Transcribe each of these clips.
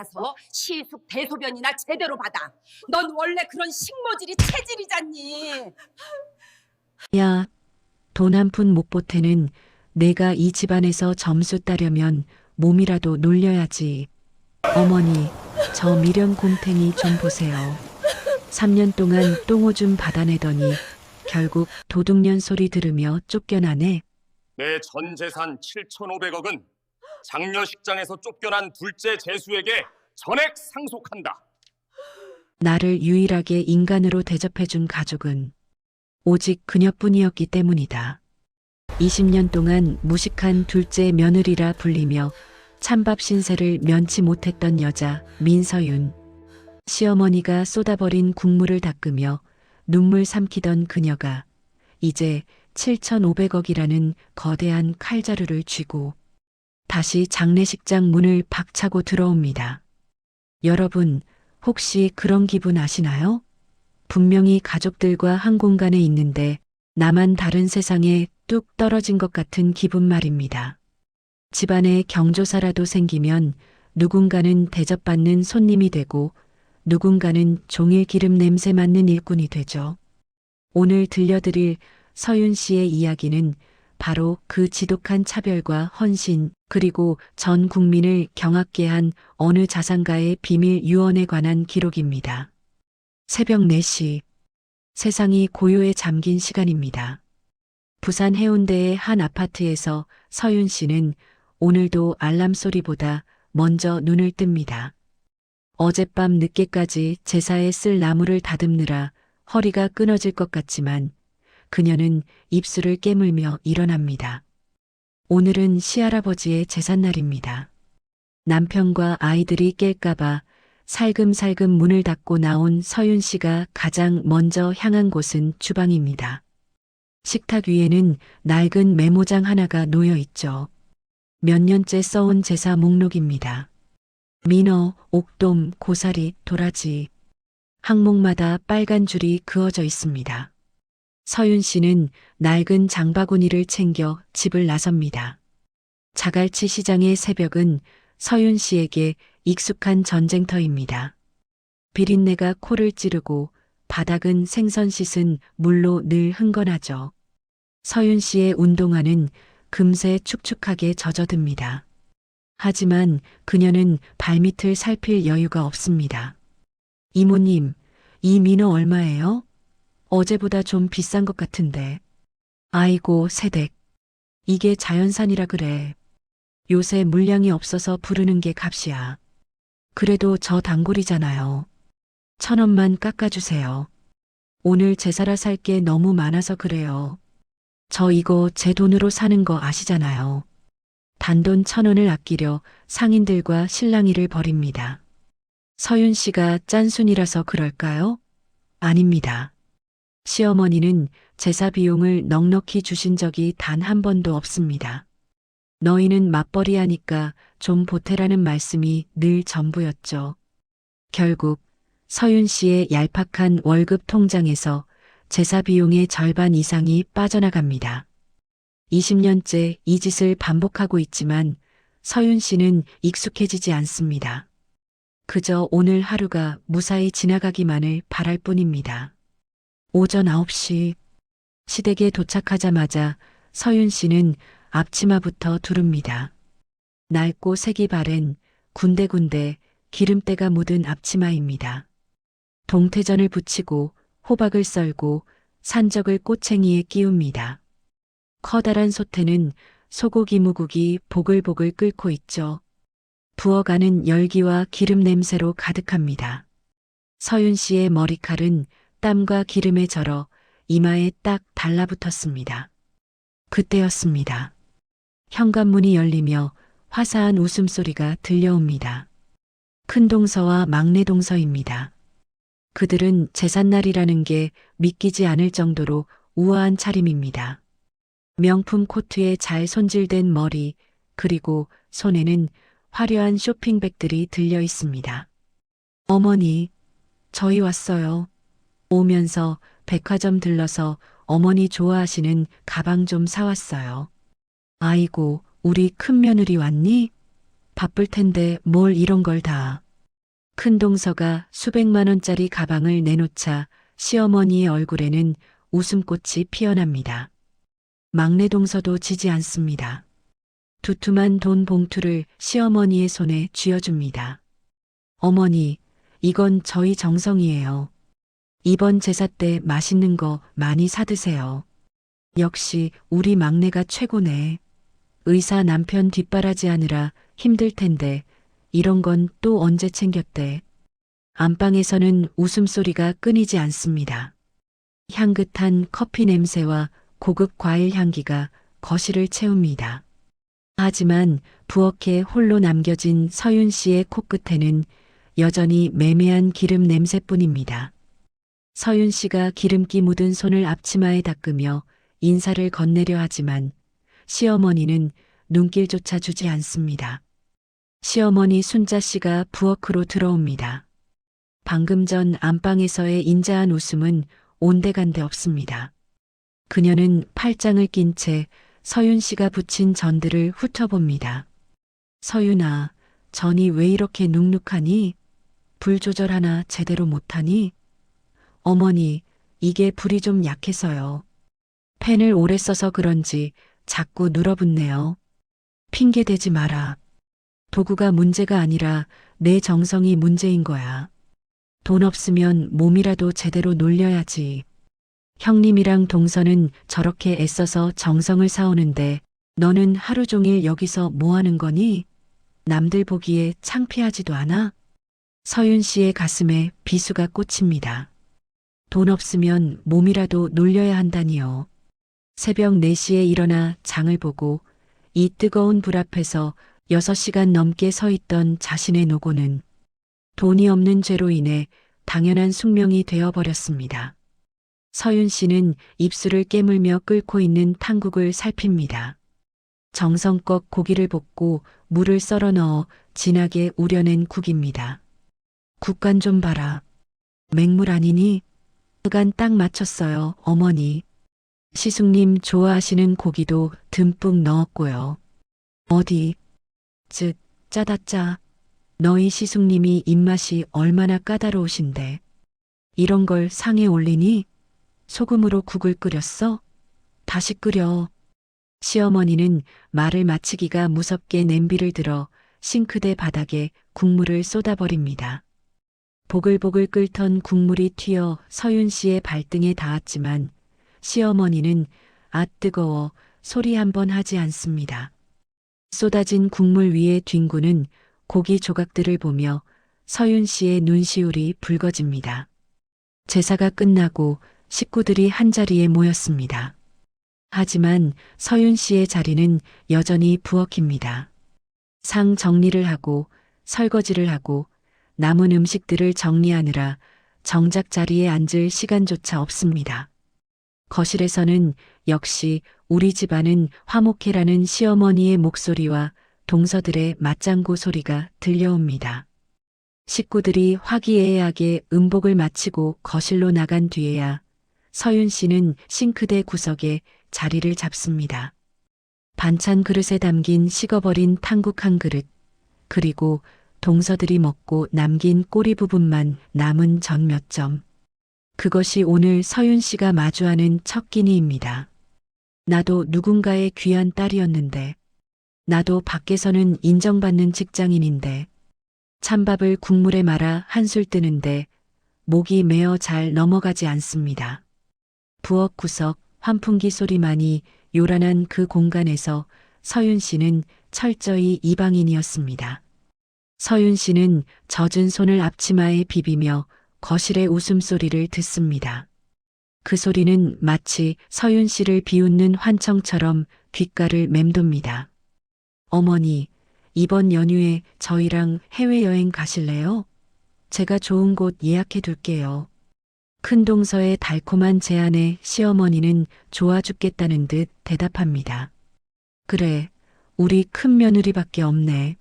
가서 시숙 대소변이나 제대로 받아. 넌 원래 그런 식모질이 체질이잖니. 야, 돈 한 푼 못 보태는 내가 이 집안에서 점수 따려면 몸이라도 놀려야지. 어머니, 저 미련 곰탱이 좀 보세요. 3년 동안 똥오줌 받아내더니 결국 도둑년 소리 들으며 쫓겨나네. 내 전 재산 7,500억은 장려식장에서 쫓겨난 둘째 재수에게 전액 상속한다. 나를 유일하게 인간으로 대접해준 가족은 오직 그녀뿐이었기 때문이다. 20년 동안 무식한 둘째 며느리라 불리며 찬밥 신세를 면치 못했던 여자 민서윤. 시어머니가 쏟아버린 국물을 닦으며 눈물 삼키던 그녀가 이제 7,500억이라는 거대한 칼자루를 쥐고 다시 장례식장 문을 박차고 들어옵니다. 여러분, 혹시 그런 기분 아시나요? 분명히 가족들과 한 공간에 있는데 나만 다른 세상에 뚝 떨어진 것 같은 기분 말입니다. 집안에 경조사라도 생기면 누군가는 대접받는 손님이 되고 누군가는 종일 기름 냄새 맡는 일꾼이 되죠. 오늘 들려드릴 서윤 씨의 이야기는 바로 그 지독한 차별과 헌신, 그리고 전 국민을 경악게 한 어느 자산가의 비밀 유언에 관한 기록입니다. 새벽 4시, 세상이 고요에 잠긴 시간입니다. 부산 해운대의 한 아파트에서 서윤 씨는 오늘도 알람 소리보다 먼저 눈을 뜹니다. 어젯밤 늦게까지 제사에 쓸 나무를 다듬느라 허리가 끊어질 것 같지만 그녀는 입술을 깨물며 일어납니다. 오늘은 시할아버지의 제삿날입니다. 남편과 아이들이 깰까봐 살금살금 문을 닫고 나온 서윤 씨가 가장 먼저 향한 곳은 주방입니다. 식탁 위에는 낡은 메모장 하나가 놓여 있죠. 몇 년째 써온 제사 목록입니다. 민어, 옥돔, 고사리, 도라지. 항목마다 빨간 줄이 그어져 있습니다. 서윤 씨는 낡은 장바구니를 챙겨 집을 나섭니다. 자갈치 시장의 새벽은 서윤 씨에게 익숙한 전쟁터입니다. 비린내가 코를 찌르고 바닥은 생선 씻은 물로 늘 흥건하죠. 서윤 씨의 운동화는 금세 축축하게 젖어듭니다. 하지만 그녀는 발밑을 살필 여유가 없습니다. 이모님, 이 민어 얼마예요? 어제보다 좀 비싼 것 같은데. 아이고, 새댁. 이게 자연산이라 그래. 요새 물량이 없어서 부르는 게 값이야. 그래도 저 단골이잖아요. 1,000원만 깎아주세요. 오늘 제사라 살 게 너무 많아서 그래요. 저 이거 제 돈으로 사는 거 아시잖아요. 단돈 1,000원을 아끼려 상인들과 실랑이를 벌입니다. 서윤 씨가 짠순이라서 그럴까요? 아닙니다. 시어머니는 제사 비용을 넉넉히 주신 적이 단 한 번도 없습니다. 너희는 맞벌이 하니까 좀 보태라는 말씀이 늘 전부였죠. 결국 서윤 씨의 얄팍한 월급 통장에서 제사 비용의 절반 이상이 빠져나갑니다. 20년째 이 짓을 반복하고 있지만 서윤 씨는 익숙해지지 않습니다. 그저 오늘 하루가 무사히 지나가기만을 바랄 뿐입니다. 오전 9시, 시댁에 도착하자마자 서윤 씨는 앞치마부터 두릅니다. 낡고 색이 바랜 군데군데 기름때가 묻은 앞치마입니다. 동태전을 부치고 호박을 썰고 산적을 꼬챙이에 끼웁니다. 커다란 솥에는 소고기 무국이 보글보글 끓고 있죠. 부어가는 열기와 기름 냄새로 가득합니다. 서윤 씨의 머리칼은 땀과 기름에 절어 이마에 딱 달라붙었습니다. 그때였습니다. 현관문이 열리며 화사한 웃음소리가 들려옵니다. 큰동서와 막내동서입니다. 그들은 제삿날이라는 게 믿기지 않을 정도로 우아한 차림입니다. 명품 코트에 잘 손질된 머리, 그리고 손에는 화려한 쇼핑백들이 들려 있습니다. 어머니, 저희 왔어요. 오면서 백화점 들러서 어머니 좋아하시는 가방 좀 사왔어요. 아이고, 우리 큰며느리 왔니? 바쁠 텐데 뭘 이런 걸 다. 큰 동서가 수백만 원짜리 가방을 내놓자 시어머니의 얼굴에는 웃음꽃이 피어납니다. 막내 동서도 지지 않습니다. 두툼한 돈 봉투를 시어머니의 손에 쥐어줍니다. 어머니, 이건 저희 정성이에요. 이번 제사 때 맛있는 거 많이 사드세요. 역시 우리 막내가 최고네. 의사 남편 뒷바라지하느라 힘들 텐데 이런 건 또 언제 챙겼대. 안방에서는 웃음소리가 끊이지 않습니다. 향긋한 커피 냄새와 고급 과일 향기가 거실을 채웁니다. 하지만 부엌에 홀로 남겨진 서윤 씨의 코끝에는 여전히 매매한 기름 냄새뿐입니다. 서윤 씨가 기름기 묻은 손을 앞치마에 닦으며 인사를 건네려 하지만 시어머니는 눈길조차 주지 않습니다. 시어머니 순자 씨가 부엌으로 들어옵니다. 방금 전 안방에서의 인자한 웃음은 온데간데 없습니다. 그녀는 팔짱을 낀 채 서윤 씨가 붙인 전들을 훑어봅니다. 서윤아, 전이 왜 이렇게 눅눅하니? 불 조절 하나 제대로 못하니? 어머니, 이게 불이 좀 약해서요. 팬을 오래 써서 그런지 자꾸 눌어붙네요. 핑계 대지 마라. 도구가 문제가 아니라 내 정성이 문제인 거야. 돈 없으면 몸이라도 제대로 놀려야지. 형님이랑 동서는 저렇게 애써서 정성을 쌓우는데 너는 하루 종일 여기서 뭐 하는 거니? 남들 보기에 창피하지도 않아? 서윤 씨의 가슴에 비수가 꽂힙니다. 돈 없으면 몸이라도 놀려야 한다니요. 새벽 4시에 일어나 장을 보고 이 뜨거운 불 앞에서 6시간 넘게 서 있던 자신의 노고는 돈이 없는 죄로 인해 당연한 숙명이 되어버렸습니다. 서윤 씨는 입술을 깨물며 끓고 있는 탕국을 살핍니다. 정성껏 고기를 볶고 물을 썰어 넣어 진하게 우려낸 국입니다. 국간 좀 봐라. 맹물 아니니? 그간 딱 맞췄어요, 어머니. 시숙님 좋아하시는 고기도 듬뿍 넣었고요. 어디? 짜다 짜. 너희 시숙님이 입맛이 얼마나 까다로우신데. 이런 걸 상에 올리니? 소금으로 국을 끓였어? 다시 끓여. 시어머니는 말을 마치기가 무섭게 냄비를 들어 싱크대 바닥에 국물을 쏟아버립니다. 보글보글 끓던 국물이 튀어 서윤 씨의 발등에 닿았지만 시어머니는 아 뜨거워 소리 한 번 하지 않습니다. 쏟아진 국물 위에 뒹구는 고기 조각들을 보며 서윤 씨의 눈시울이 붉어집니다. 제사가 끝나고 식구들이 한자리에 모였습니다. 하지만 서윤 씨의 자리는 여전히 부엌입니다. 상 정리를 하고 설거지를 하고 남은 음식들을 정리하느라 정작 자리에 앉을 시간조차 없습니다. 거실에서는 역시 우리 집안은 화목해라는 시어머니의 목소리와 동서들의 맞장구 소리가 들려옵니다. 식구들이 화기애애하게 음복을 마치고 거실로 나간 뒤에야 서윤 씨는 싱크대 구석에 자리를 잡습니다. 반찬 그릇에 담긴 식어버린 탕국 한 그릇, 그리고 동서들이 먹고 남긴 꼬리 부분만 남은 전 몇 점. 그것이 오늘 서윤 씨가 마주하는 첫 끼니입니다. 나도 누군가의 귀한 딸이었는데, 나도 밖에서는 인정받는 직장인인데, 찬밥을 국물에 말아 한술 뜨는데 목이 메어 잘 넘어가지 않습니다. 부엌 구석 환풍기 소리만이 요란한 그 공간에서 서윤 씨는 철저히 이방인이었습니다. 서윤 씨는 젖은 손을 앞치마에 비비며 거실의 웃음소리를 듣습니다. 그 소리는 마치 서윤 씨를 비웃는 환청처럼 귓가를 맴돕니다. 어머니, 이번 연휴에 저희랑 해외여행 가실래요? 제가 좋은 곳 예약해 둘게요. 큰 동서의 달콤한 제안에 시어머니는 좋아 죽겠다는 듯 대답합니다. 그래, 우리 큰 며느리밖에 없네.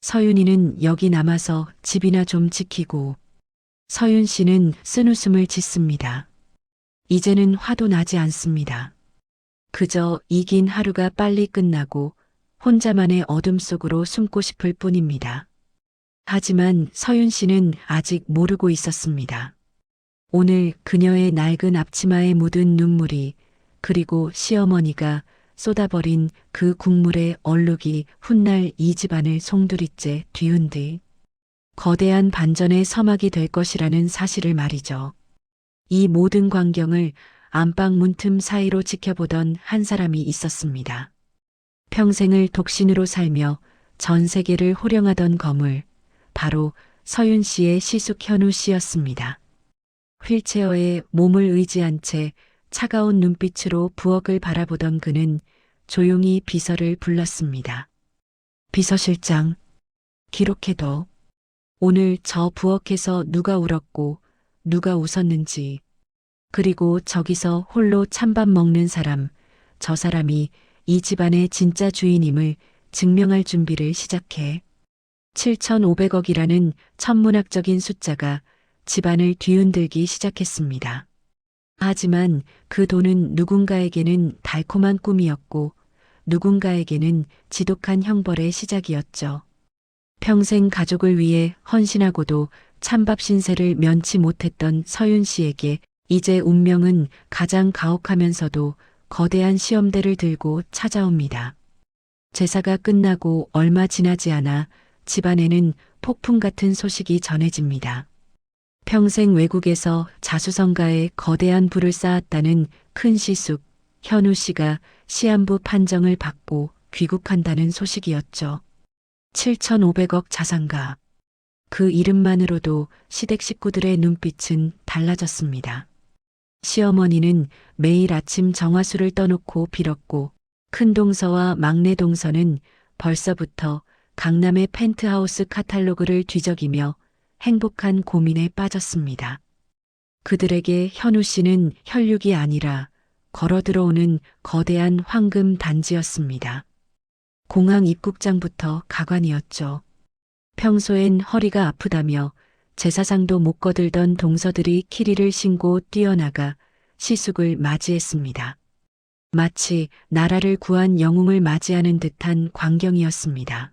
서윤이는 여기 남아서 집이나 좀 지키고. 서윤 씨는 쓴웃음을 짓습니다. 이제는 화도 나지 않습니다. 그저 이긴 하루가 빨리 끝나고 혼자만의 어둠 속으로 숨고 싶을 뿐입니다. 하지만 서윤 씨는 아직 모르고 있었습니다. 오늘 그녀의 낡은 앞치마에 묻은 눈물이, 그리고 시어머니가 쏟아버린 그 국물의 얼룩이 훗날 이 집안을 송두리째 뒤흔들 거대한 반전의 서막이 될 것이라는 사실을 말이죠. 이 모든 광경을 안방 문틈 사이로 지켜보던 한 사람이 있었습니다. 평생을 독신으로 살며 전 세계를 호령하던 거물, 바로 서윤 씨의 시숙 현우 씨였습니다. 휠체어에 몸을 의지한 채 차가운 눈빛으로 부엌을 바라보던 그는 조용히 비서를 불렀습니다. 비서실장, 기록해둬. 오늘 저 부엌에서 누가 울었고 누가 웃었는지, 그리고 저기서 홀로 찬밥 먹는 사람, 저 사람이 이 집안의 진짜 주인임을 증명할 준비를 시작해. 7,500억이라는 천문학적인 숫자가 집안을 뒤흔들기 시작했습니다. 하지만 그 돈은 누군가에게는 달콤한 꿈이었고 누군가에게는 지독한 형벌의 시작이었죠. 평생 가족을 위해 헌신하고도 찬밥 신세를 면치 못했던 서윤 씨에게 이제 운명은 가장 가혹하면서도 거대한 시험대를 들고 찾아옵니다. 제사가 끝나고 얼마 지나지 않아 집안에는 폭풍 같은 소식이 전해집니다. 평생 외국에서 자수성가에 거대한 부를 쌓았다는 큰 시숙, 현우 씨가 시한부 판정을 받고 귀국한다는 소식이었죠. 7,500억 자산가. 그 이름만으로도 시댁 식구들의 눈빛은 달라졌습니다. 시어머니는 매일 아침 정화수를 떠놓고 빌었고 큰 동서와 막내 동서는 벌써부터 강남의 펜트하우스 카탈로그를 뒤적이며 행복한 고민에 빠졌습니다. 그들에게 현우 씨는 혈육이 아니라 걸어 들어오는 거대한 황금 단지였습니다. 공항 입국장부터 가관이었죠. 평소엔 허리가 아프다며 제사상도 못 거들던 동서들이 키리를 신고 뛰어나가 시숙을 맞이했습니다. 마치 나라를 구한 영웅을 맞이하는 듯한 광경이었습니다.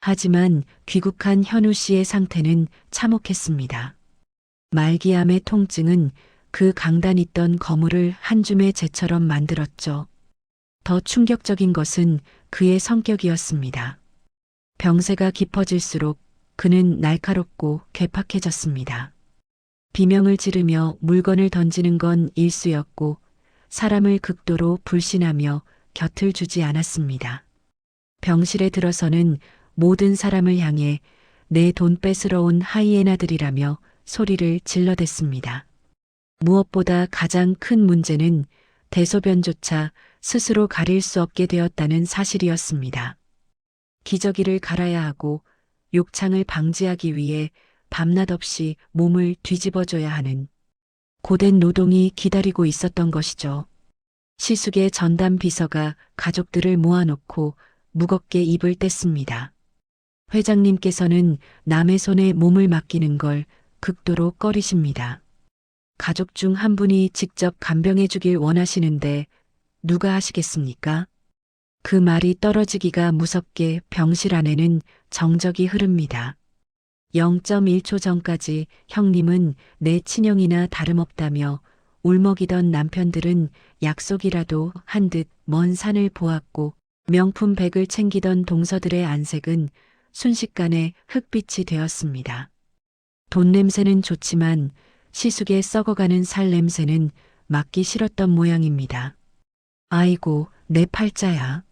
하지만 귀국한 현우 씨의 상태는 참혹했습니다. 말기암의 통증은 그 강단 있던 거물을 한 줌의 재처럼 만들었죠. 더 충격적인 것은 그의 성격이었습니다. 병세가 깊어질수록 그는 날카롭고 괴팍해졌습니다. 비명을 지르며 물건을 던지는 건 일쑤였고 사람을 극도로 불신하며 곁을 주지 않았습니다. 병실에 들어서는 모든 사람을 향해 내 돈 뺏으러 온 하이에나들이라며 소리를 질러댔습니다. 무엇보다 가장 큰 문제는 대소변조차 스스로 가릴 수 없게 되었다는 사실이었습니다. 기저귀를 갈아야 하고 욕창을 방지하기 위해 밤낮 없이 몸을 뒤집어줘야 하는 고된 노동이 기다리고 있었던 것이죠. 시숙의 전담 비서가 가족들을 모아놓고 무겁게 입을 뗐습니다. 회장님께서는 남의 손에 몸을 맡기는 걸 극도로 꺼리십니다. 가족 중 한 분이 직접 간병해 주길 원하시는데 누가 하시겠습니까? 그 말이 떨어지기가 무섭게 병실 안에는 정적이 흐릅니다. 0.1초 전까지 형님은 내 친형이나 다름없다며 울먹이던 남편들은 약속이라도 한 듯 먼 산을 보았고 명품 백을 챙기던 동서들의 안색은 순식간에 흙빛이 되었습니다. 돈 냄새는 좋지만 시숙의 썩어가는 살 냄새는 맡기 싫었던 모양입니다. 아이고, 내 팔자야.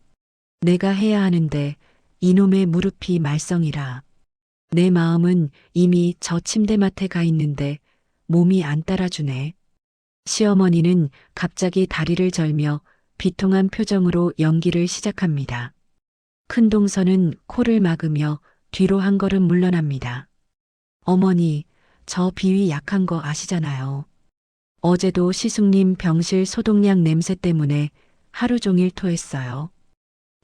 내가 해야 하는데 이놈의 무릎이 말썽이라. 내 마음은 이미 저 침대맡에 가 있는데 몸이 안 따라주네. 시어머니는 갑자기 다리를 절며 비통한 표정으로 연기를 시작합니다. 큰 동서는 코를 막으며 뒤로 한 걸음 물러납니다. 어머니, 저 비위 약한 거 아시잖아요. 어제도 시숙님 병실 소독약 냄새 때문에 하루 종일 토했어요.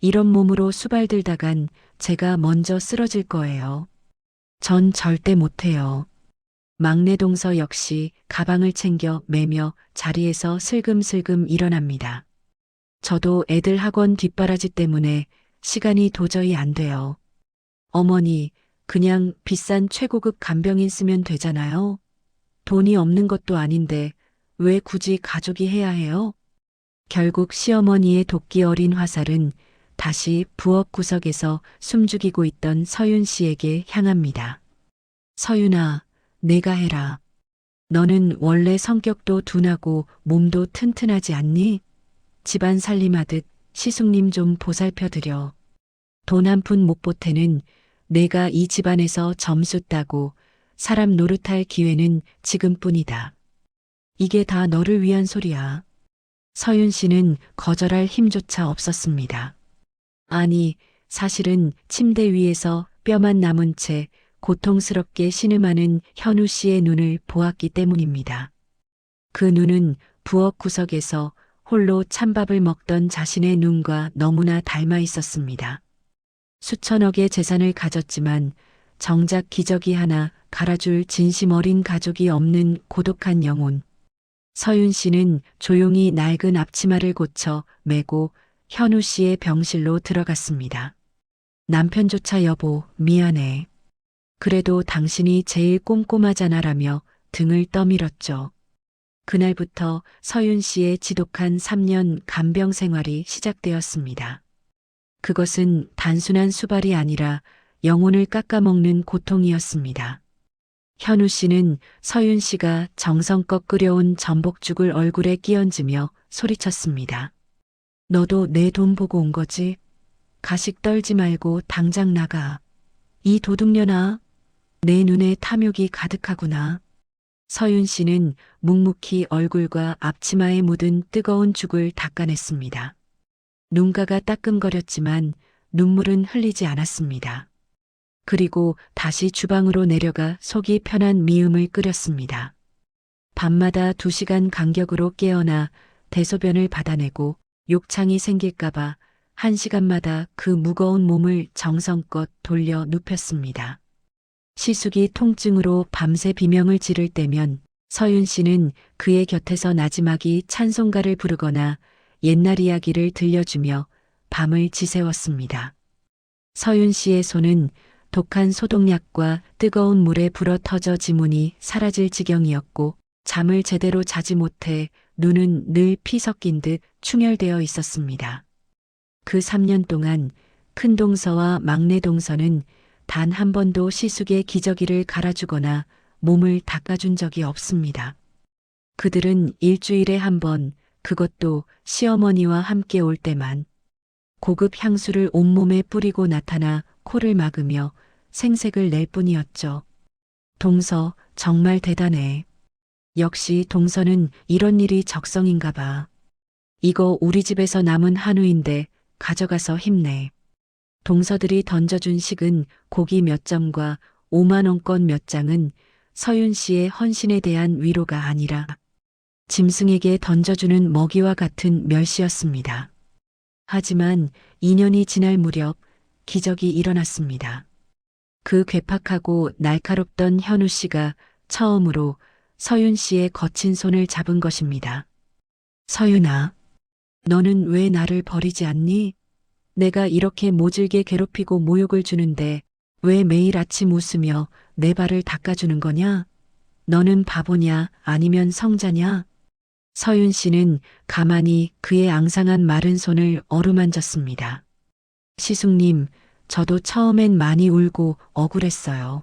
이런 몸으로 수발들다간 제가 먼저 쓰러질 거예요. 전 절대 못해요. 막내 동서 역시 가방을 챙겨 매며 자리에서 슬금슬금 일어납니다. 저도 애들 학원 뒷바라지 때문에 시간이 도저히 안 돼요. 어머니, 그냥 비싼 최고급 간병인 쓰면 되잖아요. 돈이 없는 것도 아닌데 왜 굳이 가족이 해야 해요? 결국 시어머니의 도끼 어린 화살은 다시 부엌 구석에서 숨죽이고 있던 서윤 씨에게 향합니다. 서윤아, 내가 해라. 너는 원래 성격도 둔하고 몸도 튼튼하지 않니? 집안 살림하듯 시숙님 좀 보살펴드려. 돈 한 푼 못 보태는 내가 이 집안에서 점수 따고 사람 노릇할 기회는 지금뿐이다. 이게 다 너를 위한 소리야. 서윤 씨는 거절할 힘조차 없었습니다. 아니, 사실은 침대 위에서 뼈만 남은 채 고통스럽게 신음하는 현우 씨의 눈을 보았기 때문입니다. 그 눈은 부엌 구석에서 홀로 찬밥을 먹던 자신의 눈과 너무나 닮아 있었습니다. 수천억의 재산을 가졌지만 정작 기저귀 하나 갈아줄 진심 어린 가족이 없는 고독한 영혼. 서윤 씨는 조용히 낡은 앞치마를 고쳐 메고 현우 씨의 병실로 들어갔습니다. 남편조차 여보, 미안해. 그래도 당신이 제일 꼼꼼하잖아라며 등을 떠밀었죠. 그날부터 서윤 씨의 지독한 3년 간병 생활이 시작되었습니다. 그것은 단순한 수발이 아니라 영혼을 깎아먹는 고통이었습니다. 현우 씨는 서윤 씨가 정성껏 끓여온 전복죽을 얼굴에 끼얹으며 소리쳤습니다. 너도 내 돈 보고 온 거지? 가식 떨지 말고 당장 나가. 이 도둑년아, 내 눈에 탐욕이 가득하구나. 서윤 씨는 묵묵히 얼굴과 앞치마에 묻은 뜨거운 죽을 닦아냈습니다. 눈가가 따끔거렸지만 눈물은 흘리지 않았습니다. 그리고 다시 주방으로 내려가 속이 편한 미음을 끓였습니다. 밤마다 2시간 간격으로 깨어나 대소변을 받아내고 욕창이 생길까봐 1시간마다 그 무거운 몸을 정성껏 돌려 눕혔습니다. 시숙이 통증으로 밤새 비명을 지를 때면 서윤 씨는 그의 곁에서 나지막이 찬송가를 부르거나 옛날 이야기를 들려주며 밤을 지새웠습니다. 서윤 씨의 손은 독한 소독약과 뜨거운 물에 불어 터져 지문이 사라질 지경이었고 잠을 제대로 자지 못해 눈은 늘 피 섞인 듯 충혈되어 있었습니다. 그 3년 동안 큰 동서와 막내 동서는 단 한 번도 시숙의 기저귀를 갈아주거나 몸을 닦아준 적이 없습니다. 그들은 일주일에 한 번, 그것도 시어머니와 함께 올 때만 고급 향수를 온몸에 뿌리고 나타나 코를 막으며 생색을 낼 뿐이었죠. 동서, 정말 대단해. 역시 동서는 이런 일이 적성인가 봐. 이거 우리 집에서 남은 한우인데 가져가서 힘내. 동서들이 던져준 식은 고기 몇 점과 5만 원권 몇 장은 서윤 씨의 헌신에 대한 위로가 아니라 짐승에게 던져주는 먹이와 같은 멸시였습니다. 하지만 2년이 지날 무렵 기적이 일어났습니다. 그 괴팍하고 날카롭던 현우 씨가 처음으로 서윤 씨의 거친 손을 잡은 것입니다. 서윤아, 너는 왜 나를 버리지 않니? 내가 이렇게 모질게 괴롭히고 모욕을 주는데 왜 매일 아침 웃으며 내 발을 닦아주는 거냐? 너는 바보냐 아니면 성자냐? 서윤 씨는 가만히 그의 앙상한 마른 손을 어루만졌습니다. 시숙님, 저도 처음엔 많이 울고 억울했어요.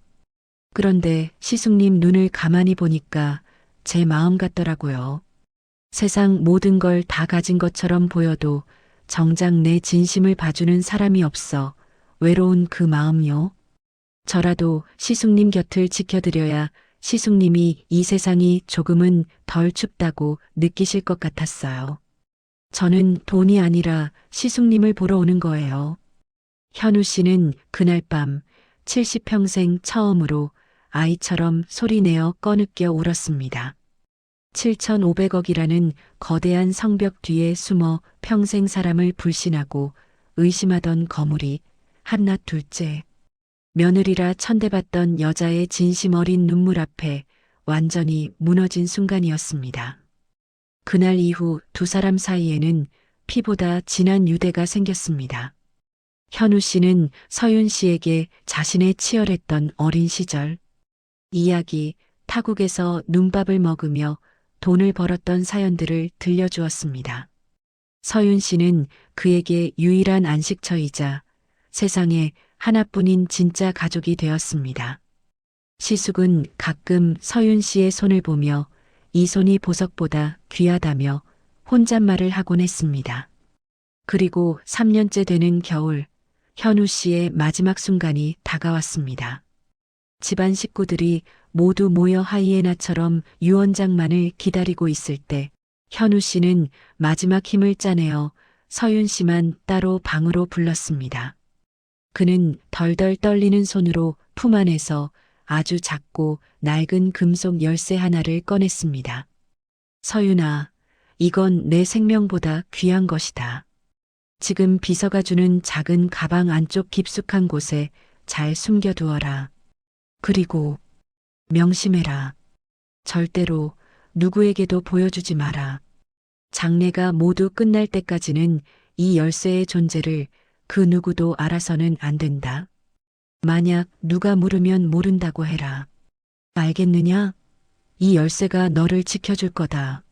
그런데 시숙님 눈을 가만히 보니까 제 마음 같더라고요. 세상 모든 걸 다 가진 것처럼 보여도 정작 내 진심을 봐주는 사람이 없어 외로운 그 마음요. 저라도 시숙님 곁을 지켜드려야 시숙님이 이 세상이 조금은 덜 춥다고 느끼실 것 같았어요. 저는 돈이 아니라 시숙님을 보러 오는 거예요. 현우 씨는 그날 밤 70평생 처음으로 아이처럼 소리내어 꺼느껴 울었습니다. 7,500억이라는 거대한 성벽 뒤에 숨어 평생 사람을 불신하고 의심하던 거물이 한낱 둘째, 며느리라 천대받던 여자의 진심 어린 눈물 앞에 완전히 무너진 순간이었습니다. 그날 이후 두 사람 사이에는 피보다 진한 유대가 생겼습니다. 현우 씨는 서윤 씨에게 자신의 치열했던 어린 시절 이야기, 타국에서 눈밥을 먹으며 돈을 벌었던 사연들을 들려주었습니다. 서윤 씨는 그에게 유일한 안식처이자 세상에 하나뿐인 진짜 가족이 되었습니다. 시숙은 가끔 서윤 씨의 손을 보며 이 손이 보석보다 귀하다며 혼잣말을 하곤 했습니다. 그리고 3년째 되는 겨울, 현우 씨의 마지막 순간이 다가왔습니다. 집안 식구들이 모두 모여 하이에나처럼 유언장만을 기다리고 있을 때 현우 씨는 마지막 힘을 짜내어 서윤 씨만 따로 방으로 불렀습니다. 그는 덜덜 떨리는 손으로 품 안에서 아주 작고 낡은 금속 열쇠 하나를 꺼냈습니다. 서윤아, 이건 내 생명보다 귀한 것이다. 지금 비서가 주는 작은 가방 안쪽 깊숙한 곳에 잘 숨겨두어라. 그리고 명심해라. 절대로 누구에게도 보여주지 마라. 장례가 모두 끝날 때까지는 이 열쇠의 존재를 그 누구도 알아서는 안 된다. 만약 누가 물으면 모른다고 해라. 알겠느냐? 이 열쇠가 너를 지켜줄 거다.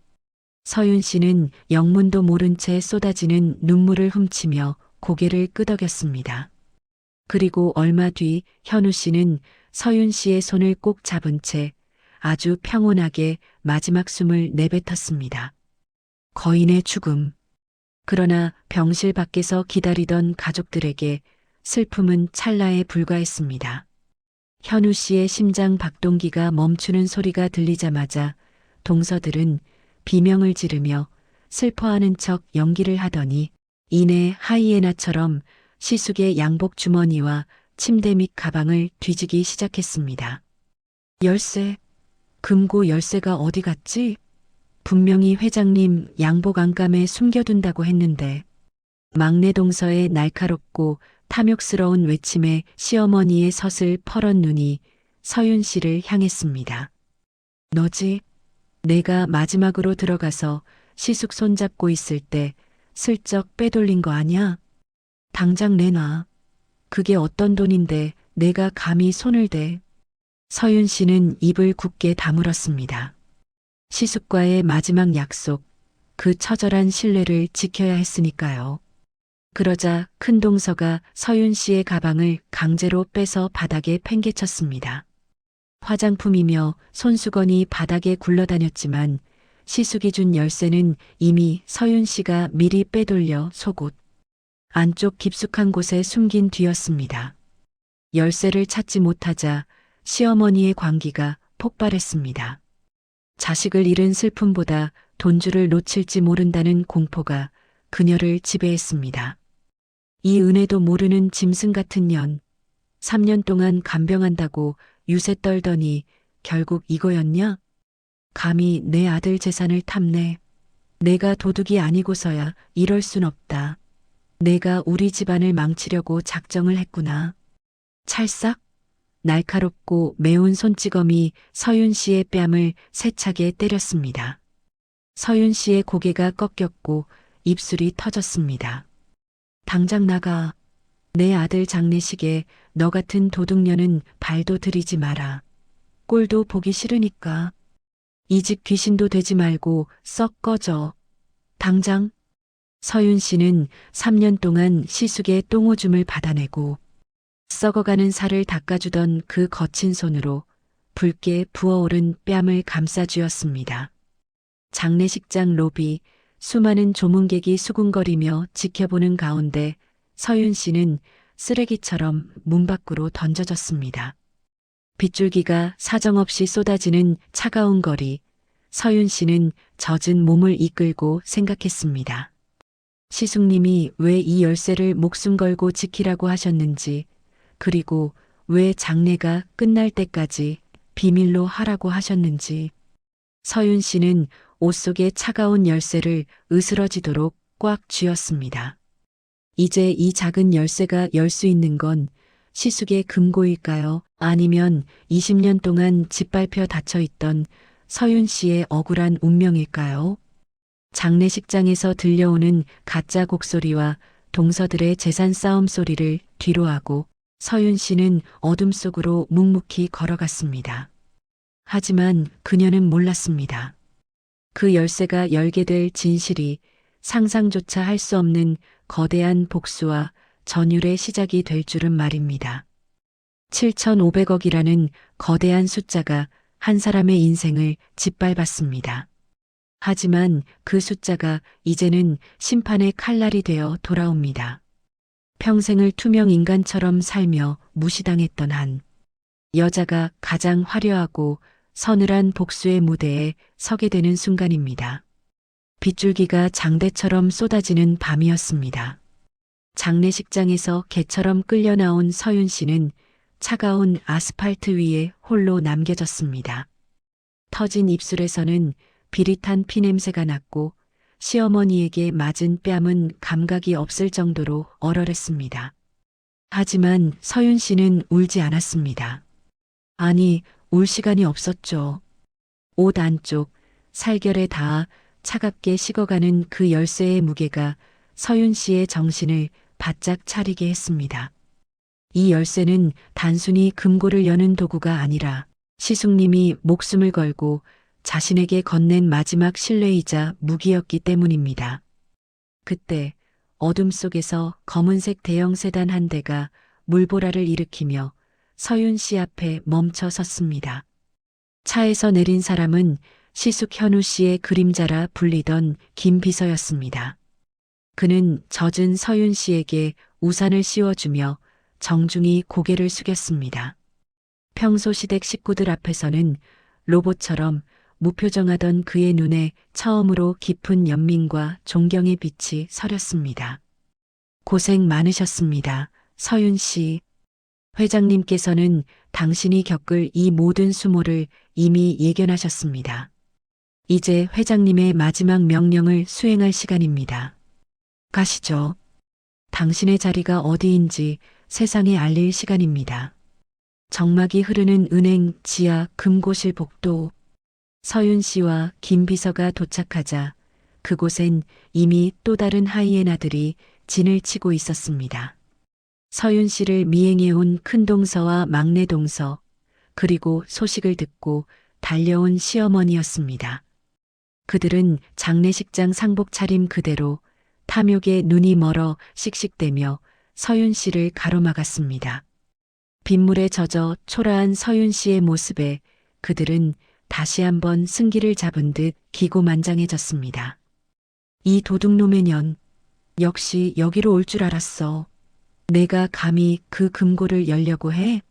서윤 씨는 영문도 모른 채 쏟아지는 눈물을 훔치며 고개를 끄덕였습니다. 그리고 얼마 뒤 현우 씨는 서윤 씨의 손을 꼭 잡은 채 아주 평온하게 마지막 숨을 내뱉었습니다. 거인의 죽음. 그러나 병실 밖에서 기다리던 가족들에게 슬픔은 찰나에 불과했습니다. 현우 씨의 심장 박동기가 멈추는 소리가 들리자마자 동서들은 비명을 지르며 슬퍼하는 척 연기를 하더니 이내 하이에나처럼 시숙의 양복 주머니와 침대 밑 가방을 뒤지기 시작했습니다. 열쇠, 금고 열쇠가 어디 갔지? 분명히 회장님 양복 안감에 숨겨둔다고 했는데. 막내 동서의 날카롭고 탐욕스러운 외침에 시어머니의 서슬 퍼런 눈이 서윤 씨를 향했습니다. 너지? 내가 마지막으로 들어가서 시숙 손잡고 있을 때 슬쩍 빼돌린 거 아냐? 당장 내놔. 그게 어떤 돈인데 내가 감히 손을 대. 서윤 씨는 입을 굳게 다물었습니다. 시숙과의 마지막 약속, 그 처절한 신뢰를 지켜야 했으니까요. 그러자 큰 동서가 서윤 씨의 가방을 강제로 빼서 바닥에 팽개쳤습니다. 화장품이며 손수건이 바닥에 굴러다녔지만 시숙이 준 열쇠는 이미 서윤 씨가 미리 빼돌려 속옷 안쪽 깊숙한 곳에 숨긴 뒤였습니다. 열쇠를 찾지 못하자 시어머니의 광기가 폭발했습니다. 자식을 잃은 슬픔보다 돈줄을 놓칠지 모른다는 공포가 그녀를 지배했습니다. 이 은혜도 모르는 짐승 같은 년, 3년 동안 간병한다고 유세 떨더니 결국 이거였냐? 감히 내 아들 재산을 탐내. 내가 도둑이 아니고서야 이럴 순 없다. 내가 우리 집안을 망치려고 작정을 했구나. 찰싹? 날카롭고 매운 손찌검이 서윤 씨의 뺨을 세차게 때렸습니다. 서윤 씨의 고개가 꺾였고 입술이 터졌습니다. 당장 나가. 내 아들 장례식에 너 같은 도둑년은 발도 들이지 마라. 꼴도 보기 싫으니까. 이 집 귀신도 되지 말고 썩 꺼져. 당장. 서윤 씨는 3년 동안 시숙의 똥오줌을 받아내고 썩어가는 살을 닦아주던 그 거친 손으로 붉게 부어오른 뺨을 감싸쥐었습니다. 장례식장 로비, 수많은 조문객이 수군거리며 지켜보는 가운데 서윤 씨는 쓰레기처럼 문 밖으로 던져졌습니다. 빗줄기가 사정없이 쏟아지는 차가운 거리, 서윤 씨는 젖은 몸을 이끌고 생각했습니다. 시숙님이 왜 이 열쇠를 목숨 걸고 지키라고 하셨는지, 그리고 왜 장례가 끝날 때까지 비밀로 하라고 하셨는지. 서윤 씨는 옷 속의 차가운 열쇠를 으스러지도록 꽉 쥐었습니다. 이제 이 작은 열쇠가 열 수 있는 건 시숙의 금고일까요? 아니면 20년 동안 짓밟혀 닫혀있던 서윤 씨의 억울한 운명일까요? 장례식장에서 들려오는 가짜 곡소리와 동서들의 재산 싸움 소리를 뒤로하고 서윤 씨는 어둠 속으로 묵묵히 걸어갔습니다. 하지만 그녀는 몰랐습니다. 그 열쇠가 열게 될 진실이 상상조차 할 수 없는 거대한 복수와 전율의 시작이 될 줄은 말입니다. 7,500억이라는 거대한 숫자가 한 사람의 인생을 짓밟았습니다. 하지만 그 숫자가 이제는 심판의 칼날이 되어 돌아옵니다. 평생을 투명 인간처럼 살며 무시당했던 한 여자가 가장 화려하고 서늘한 복수의 무대에 서게 되는 순간입니다. 빗줄기가 장대처럼 쏟아지는 밤이었습니다. 장례식장에서 개처럼 끌려 나온 서윤 씨는 차가운 아스팔트 위에 홀로 남겨졌습니다. 터진 입술에서는 비릿한 피냄새가 났고 시어머니에게 맞은 뺨은 감각이 없을 정도로 얼얼했습니다. 하지만 서윤 씨는 울지 않았습니다. 아니, 울 시간이 없었죠. 옷 안쪽, 살결에 닿아 차갑게 식어가는 그 열쇠의 무게가 서윤 씨의 정신을 바짝 차리게 했습니다. 이 열쇠는 단순히 금고를 여는 도구가 아니라 시숙님이 목숨을 걸고 자신에게 건넨 마지막 신뢰이자 무기였기 때문입니다. 그때 어둠 속에서 검은색 대형 세단 한 대가 물보라를 일으키며 서윤 씨 앞에 멈춰 섰습니다. 차에서 내린 사람은 시숙 현우 씨의 그림자라 불리던 김 비서였습니다. 그는 젖은 서윤 씨에게 우산을 씌워주며 정중히 고개를 숙였습니다. 평소 시댁 식구들 앞에서는 로봇처럼 무표정하던 그의 눈에 처음으로 깊은 연민과 존경의 빛이 서렸습니다. 고생 많으셨습니다, 서윤 씨. 회장님께서는 당신이 겪을 이 모든 수모를 이미 예견하셨습니다. 이제 회장님의 마지막 명령을 수행할 시간입니다. 가시죠. 당신의 자리가 어디인지 세상에 알릴 시간입니다. 정막이 흐르는 은행 지하 금고실 복도. 서윤 씨와 김 비서가 도착하자 그곳엔 이미 또 다른 하이에나들이 진을 치고 있었습니다. 서윤 씨를 미행해온 큰 동서와 막내 동서, 그리고 소식을 듣고 달려온 시어머니였습니다. 그들은 장례식장 상복 차림 그대로 탐욕에 눈이 멀어 씩씩대며 서윤 씨를 가로막았습니다. 빗물에 젖어 초라한 서윤 씨의 모습에 그들은 다시 한번 승기를 잡은 듯 기고만장해졌습니다. 이 도둑놈의 년, 역시 여기로 올 줄 알았어. 내가 감히 그 금고를 열려고 해?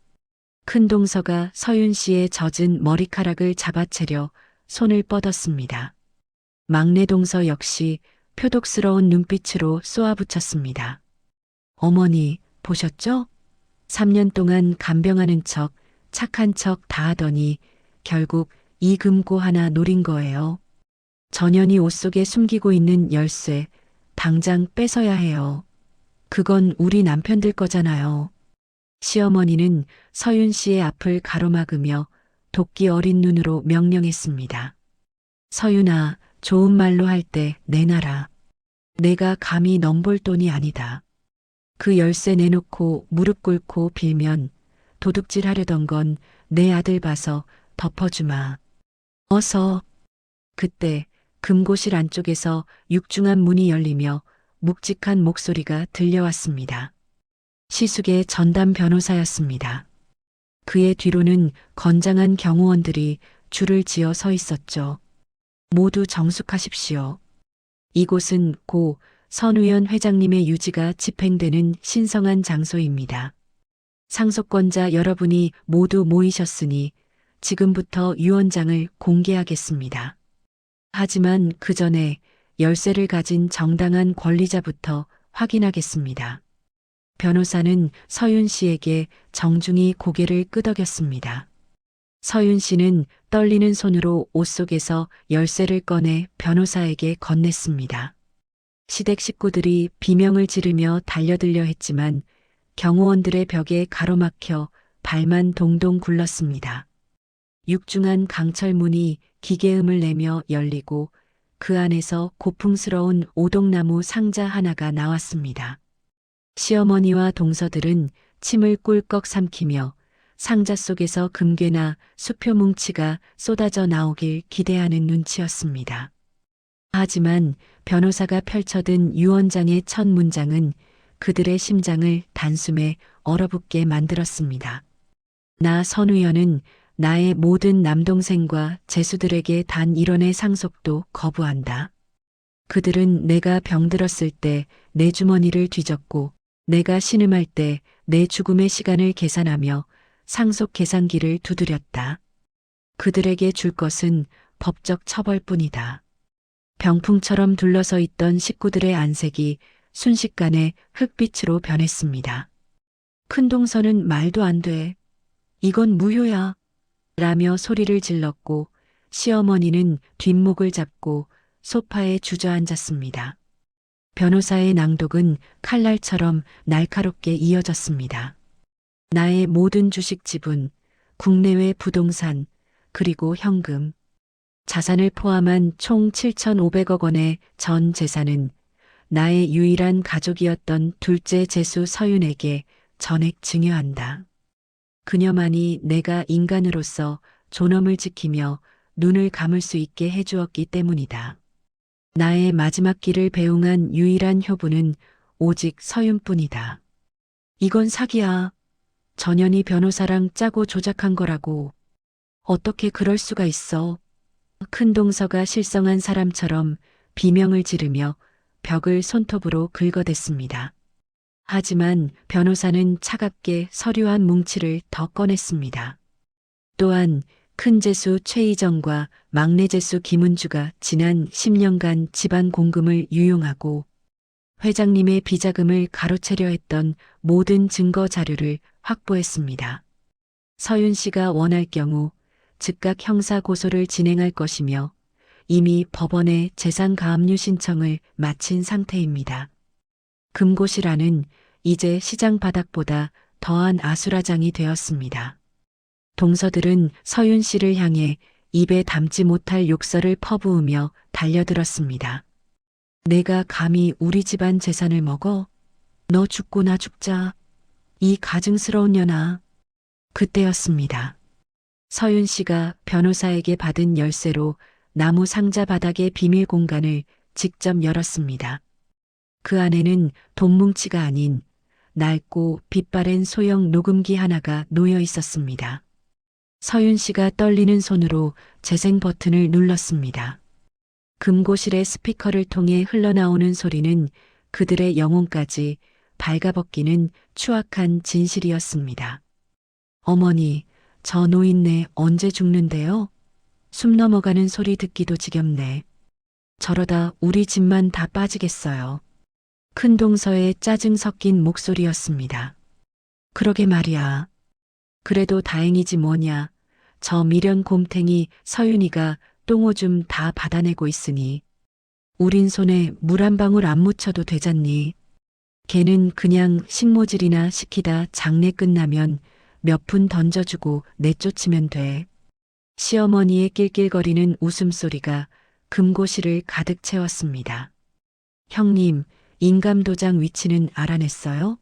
큰 동서가 서윤 씨의 젖은 머리카락을 잡아채려 손을 뻗었습니다. 막내 동서 역시 표독스러운 눈빛으로 쏘아붙였습니다. 어머니, 보셨죠? 3년 동안 간병하는 척, 착한 척 다 하더니 결국 이 금고 하나 노린 거예요. 전현이 옷 속에 숨기고 있는 열쇠, 당장 뺏어야 해요. 그건 우리 남편들 거잖아요. 시어머니는 서윤 씨의 앞을 가로막으며 도끼 어린 눈으로 명령했습니다. 서윤아, 좋은 말로 할 때 내놔라. 내가 감히 넘볼 돈이 아니다. 그 열쇠 내놓고 무릎 꿇고 빌면 도둑질 하려던 건 내 아들 봐서 덮어주마. 어서. 그때 금고실 안쪽에서 육중한 문이 열리며 묵직한 목소리가 들려왔습니다. 시숙의 전담 변호사였습니다. 그의 뒤로는 건장한 경호원들이 줄을 지어 서 있었죠. 모두 정숙하십시오. 이곳은 고 선우연 회장님의 유지가 집행되는 신성한 장소입니다. 상속권자 여러분이 모두 모이셨으니 지금부터 유언장을 공개하겠습니다. 하지만 그 전에 열쇠를 가진 정당한 권리자부터 확인하겠습니다. 변호사는 서윤 씨에게 정중히 고개를 끄덕였습니다. 서윤 씨는 떨리는 손으로 옷 속에서 열쇠를 꺼내 변호사에게 건넸습니다. 시댁 식구들이 비명을 지르며 달려들려 했지만 경호원들의 벽에 가로막혀 발만 동동 굴렀습니다. 육중한 강철문이 기계음을 내며 열리고 그 안에서 고풍스러운 오동나무 상자 하나가 나왔습니다. 시어머니와 동서들은 침을 꿀꺽 삼키며 상자 속에서 금괴나 수표 뭉치가 쏟아져 나오길 기대하는 눈치였습니다. 하지만 변호사가 펼쳐든 유언장의 첫 문장은 그들의 심장을 단숨에 얼어붙게 만들었습니다. 나 선우연은 나의 모든 남동생과 제수들에게 단 1원의 상속도 거부한다. 그들은 내가 병들었을 때 내 주머니를 뒤졌고 내가 신음할 때 내 죽음의 시간을 계산하며 상속 계산기를 두드렸다. 그들에게 줄 것은 법적 처벌뿐이다. 병풍처럼 둘러서 있던 식구들의 안색이 순식간에 흑빛으로 변했습니다. 큰동서는 말도 안 돼. 이건 무효야. 라며 소리를 질렀고 시어머니는 뒷목을 잡고 소파에 주저앉았습니다. 변호사의 낭독은 칼날처럼 날카롭게 이어졌습니다. 나의 모든 주식 지분, 국내외 부동산, 그리고 현금, 자산을 포함한 총 7,500억 원의 전 재산은 나의 유일한 가족이었던 둘째 재수 서윤에게 전액 증여한다. 그녀만이 내가 인간으로서 존엄을 지키며 눈을 감을 수 있게 해주었기 때문이다. 나의 마지막 길을 배웅한 유일한 효부는 오직 서윤뿐이다. 이건 사기야. 전현희 변호사랑 짜고 조작한 거라고. 어떻게 그럴 수가 있어. 큰동서가 실성한 사람처럼 비명을 지르며 벽을 손톱으로 긁어댔습니다. 하지만 변호사는 차갑게 서류 한 뭉치를 더 꺼냈습니다. 또한 큰 재수 최희정과 막내 재수 김은주가 지난 10년간 집안 공금을 유용하고 회장님의 비자금을 가로채려 했던 모든 증거 자료를 확보했습니다. 서윤 씨가 원할 경우 즉각 형사 고소를 진행할 것이며 이미 법원에 재산가압류 신청을 마친 상태입니다. 금고실안은 이제 시장 바닥보다 더한 아수라장이 되었습니다. 동서들은 서윤 씨를 향해 입에 담지 못할 욕설을 퍼부으며 달려들었습니다. 내가 감히 우리 집안 재산을 먹어? 너 죽고 나 죽자. 이 가증스러운 년아. 그때였습니다. 서윤 씨가 변호사에게 받은 열쇠로 나무 상자 바닥의 비밀 공간을 직접 열었습니다. 그 안에는 돈뭉치가 아닌 낡고 빛바랜 소형 녹음기 하나가 놓여 있었습니다. 서윤 씨가 떨리는 손으로 재생 버튼을 눌렀습니다. 금고실의 스피커를 통해 흘러나오는 소리는 그들의 영혼까지 발가벗기는 추악한 진실이었습니다. 어머니, 저 노인네 언제 죽는데요? 숨 넘어가는 소리 듣기도 지겹네. 저러다 우리 집만 다 빠지겠어요. 큰동서의 짜증 섞인 목소리였습니다. 그러게 말이야. 그래도 다행이지 뭐냐. 저 미련 곰탱이 서윤이가 똥오줌 다 받아내고 있으니 우린 손에 물 한 방울 안 묻혀도 되잖니. 걔는 그냥 식모질이나 시키다 장례 끝나면 몇 푼 던져주고 내쫓으면 돼. 시어머니의 낄낄거리는 웃음소리가 금고실을 가득 채웠습니다. 형님, 인감도장 위치는 알아냈어요?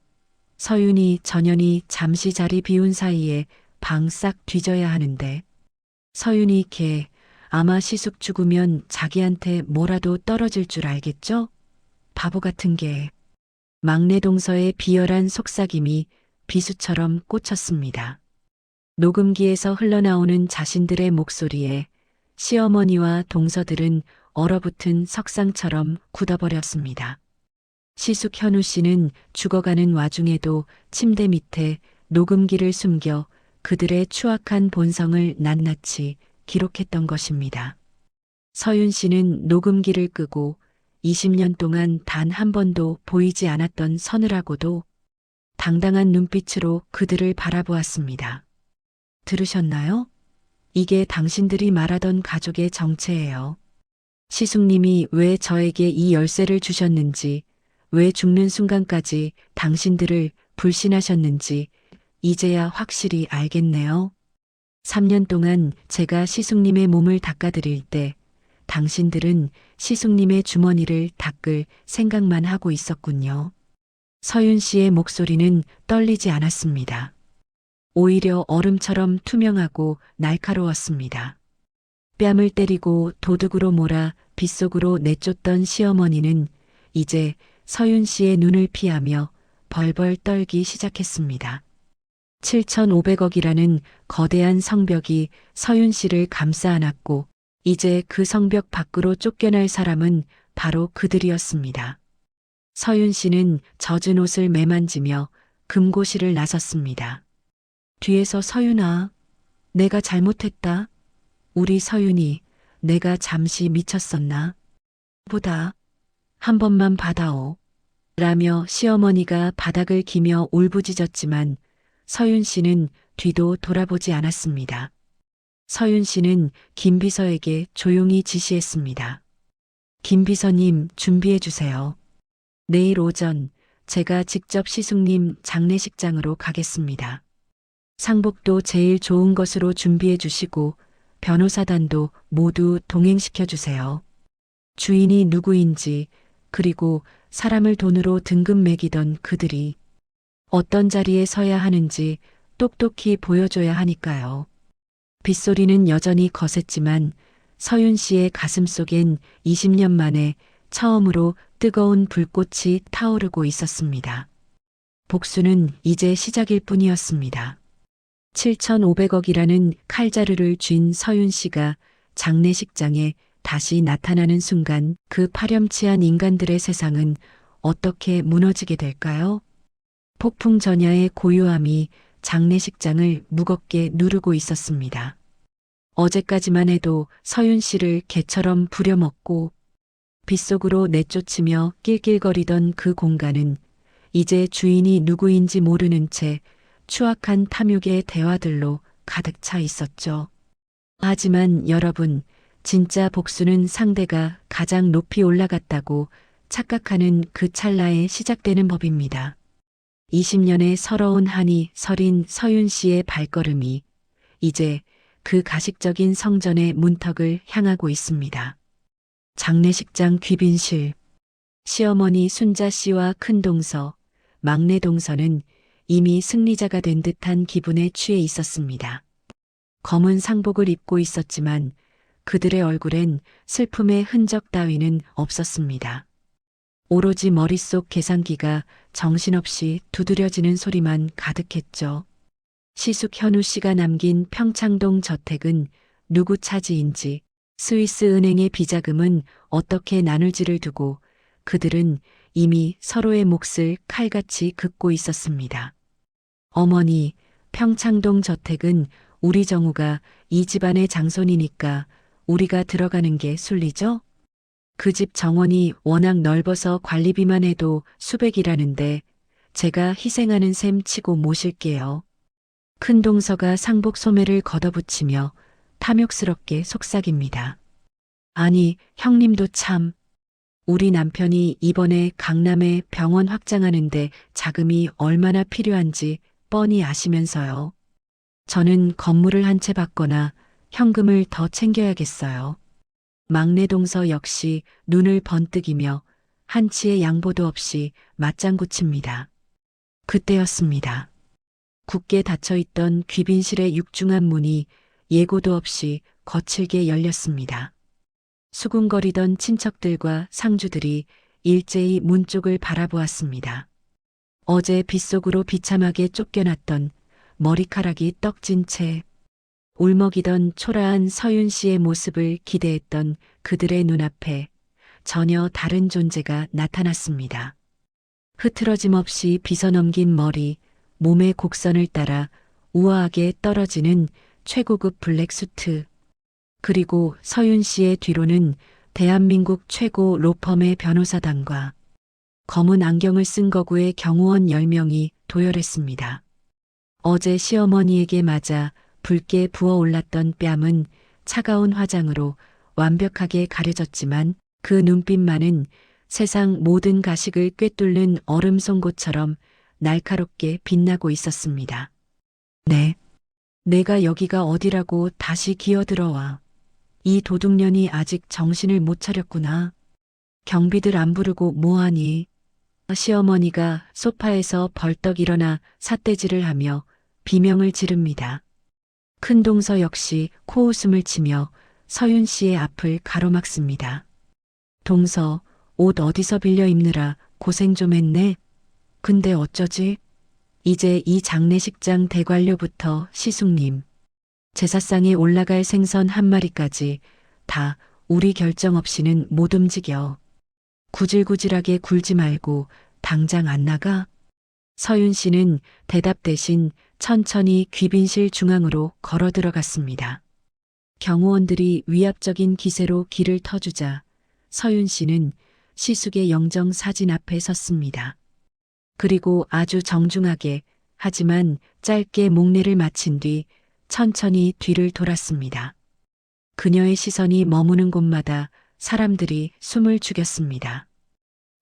서윤이 전현이 잠시 자리 비운 사이에 방 싹 뒤져야 하는데. 서윤이 걔 아마 시숙 죽으면 자기한테 뭐라도 떨어질 줄 알겠죠? 바보 같은 게. 막내 동서의 비열한 속삭임이 비수처럼 꽂혔습니다. 녹음기에서 흘러나오는 자신들의 목소리에 시어머니와 동서들은 얼어붙은 석상처럼 굳어버렸습니다. 시숙 현우 씨는 죽어가는 와중에도 침대 밑에 녹음기를 숨겨 그들의 추악한 본성을 낱낱이 기록했던 것입니다. 서윤 씨는 녹음기를 끄고 20년 동안 단 한 번도 보이지 않았던 서늘하고도 당당한 눈빛으로 그들을 바라보았습니다. 들으셨나요? 이게 당신들이 말하던 가족의 정체예요. 시숙님이 왜 저에게 이 열쇠를 주셨는지, 왜 죽는 순간까지 당신들을 불신하셨는지 이제야 확실히 알겠네요. 3년 동안 제가 시숙님의 몸을 닦아드릴 때 당신들은 시숙님의 주머니를 닦을 생각만 하고 있었군요. 서윤 씨의 목소리는 떨리지 않았습니다. 오히려 얼음처럼 투명하고 날카로웠습니다. 뺨을 때리고 도둑으로 몰아 빗속으로 내쫓던 시어머니는 이제 서윤 씨의 눈을 피하며 벌벌 떨기 시작했습니다. 7,500억이라는 거대한 성벽이 서윤 씨를 감싸 안았고 이제 그 성벽 밖으로 쫓겨날 사람은 바로 그들이었습니다. 서윤 씨는 젖은 옷을 매만지며 금고실을 나섰습니다. 뒤에서 서윤아, 내가 잘못했다. 우리 서윤이 내가 잠시 미쳤었나? 보다 한 번만 받아오. 라며 시어머니가 바닥을 기며 울부짖었지만 서윤 씨는 뒤도 돌아보지 않았습니다. 서윤 씨는 김 비서에게 조용히 지시했습니다. 김 비서님 준비해 주세요. 내일 오전 제가 직접 시숙님 장례식장으로 가겠습니다. 상복도 제일 좋은 것으로 준비해 주시고 변호사단도 모두 동행시켜 주세요. 주인이 누구인지 그리고 사람을 돈으로 등급 매기던 그들이 어떤 자리에 서야 하는지 똑똑히 보여줘야 하니까요. 빗소리는 여전히 거셌지만 서윤 씨의 가슴 속엔 20년 만에 처음으로 뜨거운 불꽃이 타오르고 있었습니다. 복수는 이제 시작일 뿐이었습니다. 7,500억이라는 칼자루를 쥔 서윤 씨가 장례식장에 다시 나타나는 순간 그 파렴치한 인간들의 세상은 어떻게 무너지게 될까요? 폭풍 전야의 고요함이 장례식장을 무겁게 누르고 있었습니다. 어제까지만 해도 서윤 씨를 개처럼 부려먹고 빗속으로 내쫓으며 낄낄거리던 그 공간은 이제 주인이 누구인지 모르는 채 추악한 탐욕의 대화들로 가득 차 있었죠. 하지만 여러분, 진짜 복수는 상대가 가장 높이 올라갔다고 착각하는 그 찰나에 시작되는 법입니다. 20년의 서러운 한이 서린 서윤 씨의 발걸음이 이제 그 가식적인 성전의 문턱을 향하고 있습니다. 장례식장 귀빈실. 시어머니 순자 씨와 큰동서, 막내 동서는 이미 승리자가 된 듯한 기분에 취해 있었습니다. 검은 상복을 입고 있었지만 그들의 얼굴엔 슬픔의 흔적 따위는 없었습니다. 오로지 머릿속 계산기가 정신없이 두드려지는 소리만 가득했죠. 시숙 현우 씨가 남긴 평창동 저택은 누구 차지인지, 스위스 은행의 비자금은 어떻게 나눌지를 두고 그들은 이미 서로의 몫을 칼같이 긋고 있었습니다. 어머니, 평창동 저택은 우리 정우가 이 집안의 장손이니까 우리가 들어가는 게 순리죠? 그 집 정원이 워낙 넓어서 관리비만 해도 수백이라는데 제가 희생하는 셈 치고 모실게요. 큰 동서가 상복 소매를 걷어붙이며 탐욕스럽게 속삭입니다. 아니, 형님도 참. 우리 남편이 이번에 강남에 병원 확장하는데 자금이 얼마나 필요한지 뻔히 아시면서요. 저는 건물을 한 채 받거나 현금을 더 챙겨야겠어요. 막내 동서 역시 눈을 번뜩이며 한치의 양보도 없이 맞장구 칩니다. 그때였습니다. 굳게 닫혀있던 귀빈실의 육중한 문이 예고도 없이 거칠게 열렸습니다. 수군거리던 친척들과 상주들이 일제히 문 쪽을 바라보았습니다. 어제 빗속으로 비참하게 쫓겨났던 머리카락이 떡진 채 울먹이던 초라한 서윤 씨의 모습을 기대했던 그들의 눈앞에 전혀 다른 존재가 나타났습니다. 흐트러짐 없이 빗어넘긴 머리, 몸의 곡선을 따라 우아하게 떨어지는 최고급 블랙 수트, 그리고 서윤 씨의 뒤로는 대한민국 최고 로펌의 변호사단과 검은 안경을 쓴 거구의 경호원 10명이 도열했습니다. 어제 시어머니에게 맞아 붉게 부어올랐던 뺨은 차가운 화장으로 완벽하게 가려졌지만 그 눈빛만은 세상 모든 가식을 꿰뚫는 얼음 송곳처럼 날카롭게 빛나고 있었습니다. 네, 내가 여기가 어디라고 다시 기어들어와. 이 도둑년이 아직 정신을 못 차렸구나. 경비들 안 부르고 뭐하니? 시어머니가 소파에서 벌떡 일어나 삿대질을 하며 비명을 지릅니다. 큰동서 역시 코웃음을 치며 서윤 씨의 앞을 가로막습니다. 동서, 옷 어디서 빌려 입느라 고생 좀 했네. 근데 어쩌지? 이제 이 장례식장 대관료부터 시숙님, 제사상에 올라갈 생선 한 마리까지 다 우리 결정 없이는 못 움직여. 구질구질하게 굴지 말고 당장 안 나가? 서윤 씨는 대답 대신 천천히 귀빈실 중앙으로 걸어 들어갔습니다. 경호원들이 위압적인 기세로 길을 터주자 서윤 씨는 시숙의 영정 사진 앞에 섰습니다. 그리고 아주 정중하게 하지만 짧게 목례를 마친 뒤 천천히 뒤를 돌았습니다. 그녀의 시선이 머무는 곳마다 사람들이 숨을 죽였습니다.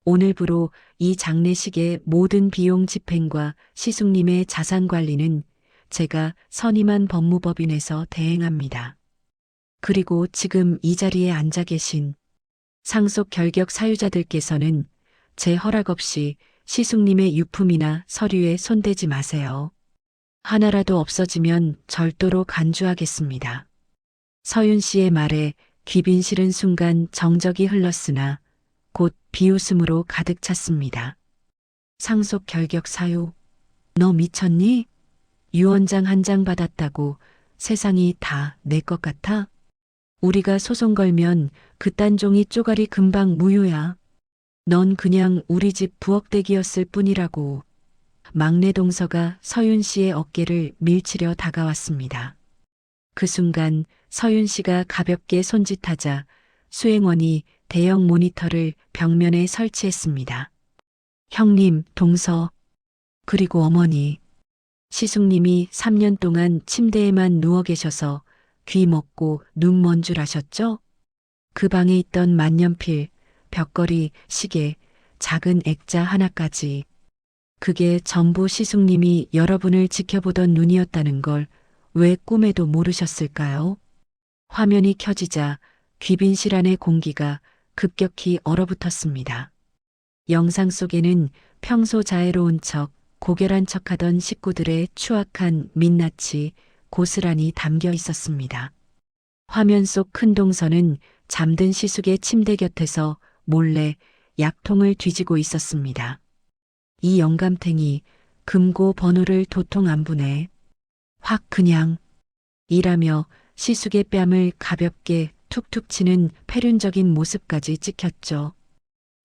오늘부로 이 장례식의 모든 비용 집행과 시숙님의 자산 관리는 제가 선임한 법무법인에서 대행합니다. 그리고 지금 이 자리에 앉아 계신 상속 결격 사유자들께서는 제 허락 없이 시숙님의 유품이나 서류에 손대지 마세요. 하나라도 없어지면 절도로 간주하겠습니다. 서윤 씨의 말에 귀빈실은 순간 정적이 흘렀으나 곧 비웃음으로 가득 찼습니다. 상속 결격 사유. 너 미쳤니? 유언장 한 장 받았다고 세상이 다 내 것 같아? 우리가 소송 걸면 그딴 종이 쪼가리 금방 무효야. 넌 그냥 우리 집 부엌대기였을 뿐이라고. 막내 동서가 서윤 씨의 어깨를 밀치려 다가왔습니다. 그 순간 서윤 씨가 가볍게 손짓하자 수행원이 대형 모니터를 벽면에 설치했습니다. 형님, 동서, 그리고 어머니. 시숙님이 3년 동안 침대에만 누워 계셔서 귀 먹고 눈 먼 줄 아셨죠? 그 방에 있던 만년필, 벽걸이, 시계, 작은 액자 하나까지. 그게 전부 시숙님이 여러분을 지켜보던 눈이었다는 걸 왜 꿈에도 모르셨을까요? 화면이 켜지자 귀빈실 안의 공기가 급격히 얼어붙었습니다. 영상 속에는 평소 자애로운 척, 고결한 척하던 식구들의 추악한 민낯이 고스란히 담겨 있었습니다. 화면 속 큰 동서는 잠든 시숙의 침대 곁에서 몰래 약통을 뒤지고 있었습니다. 이 영감탱이 금고 번호를 도통 안 보내. 확 그냥. 이라며 시숙의 뺨을 가볍게 툭툭 치는 패륜적인 모습까지 찍혔죠.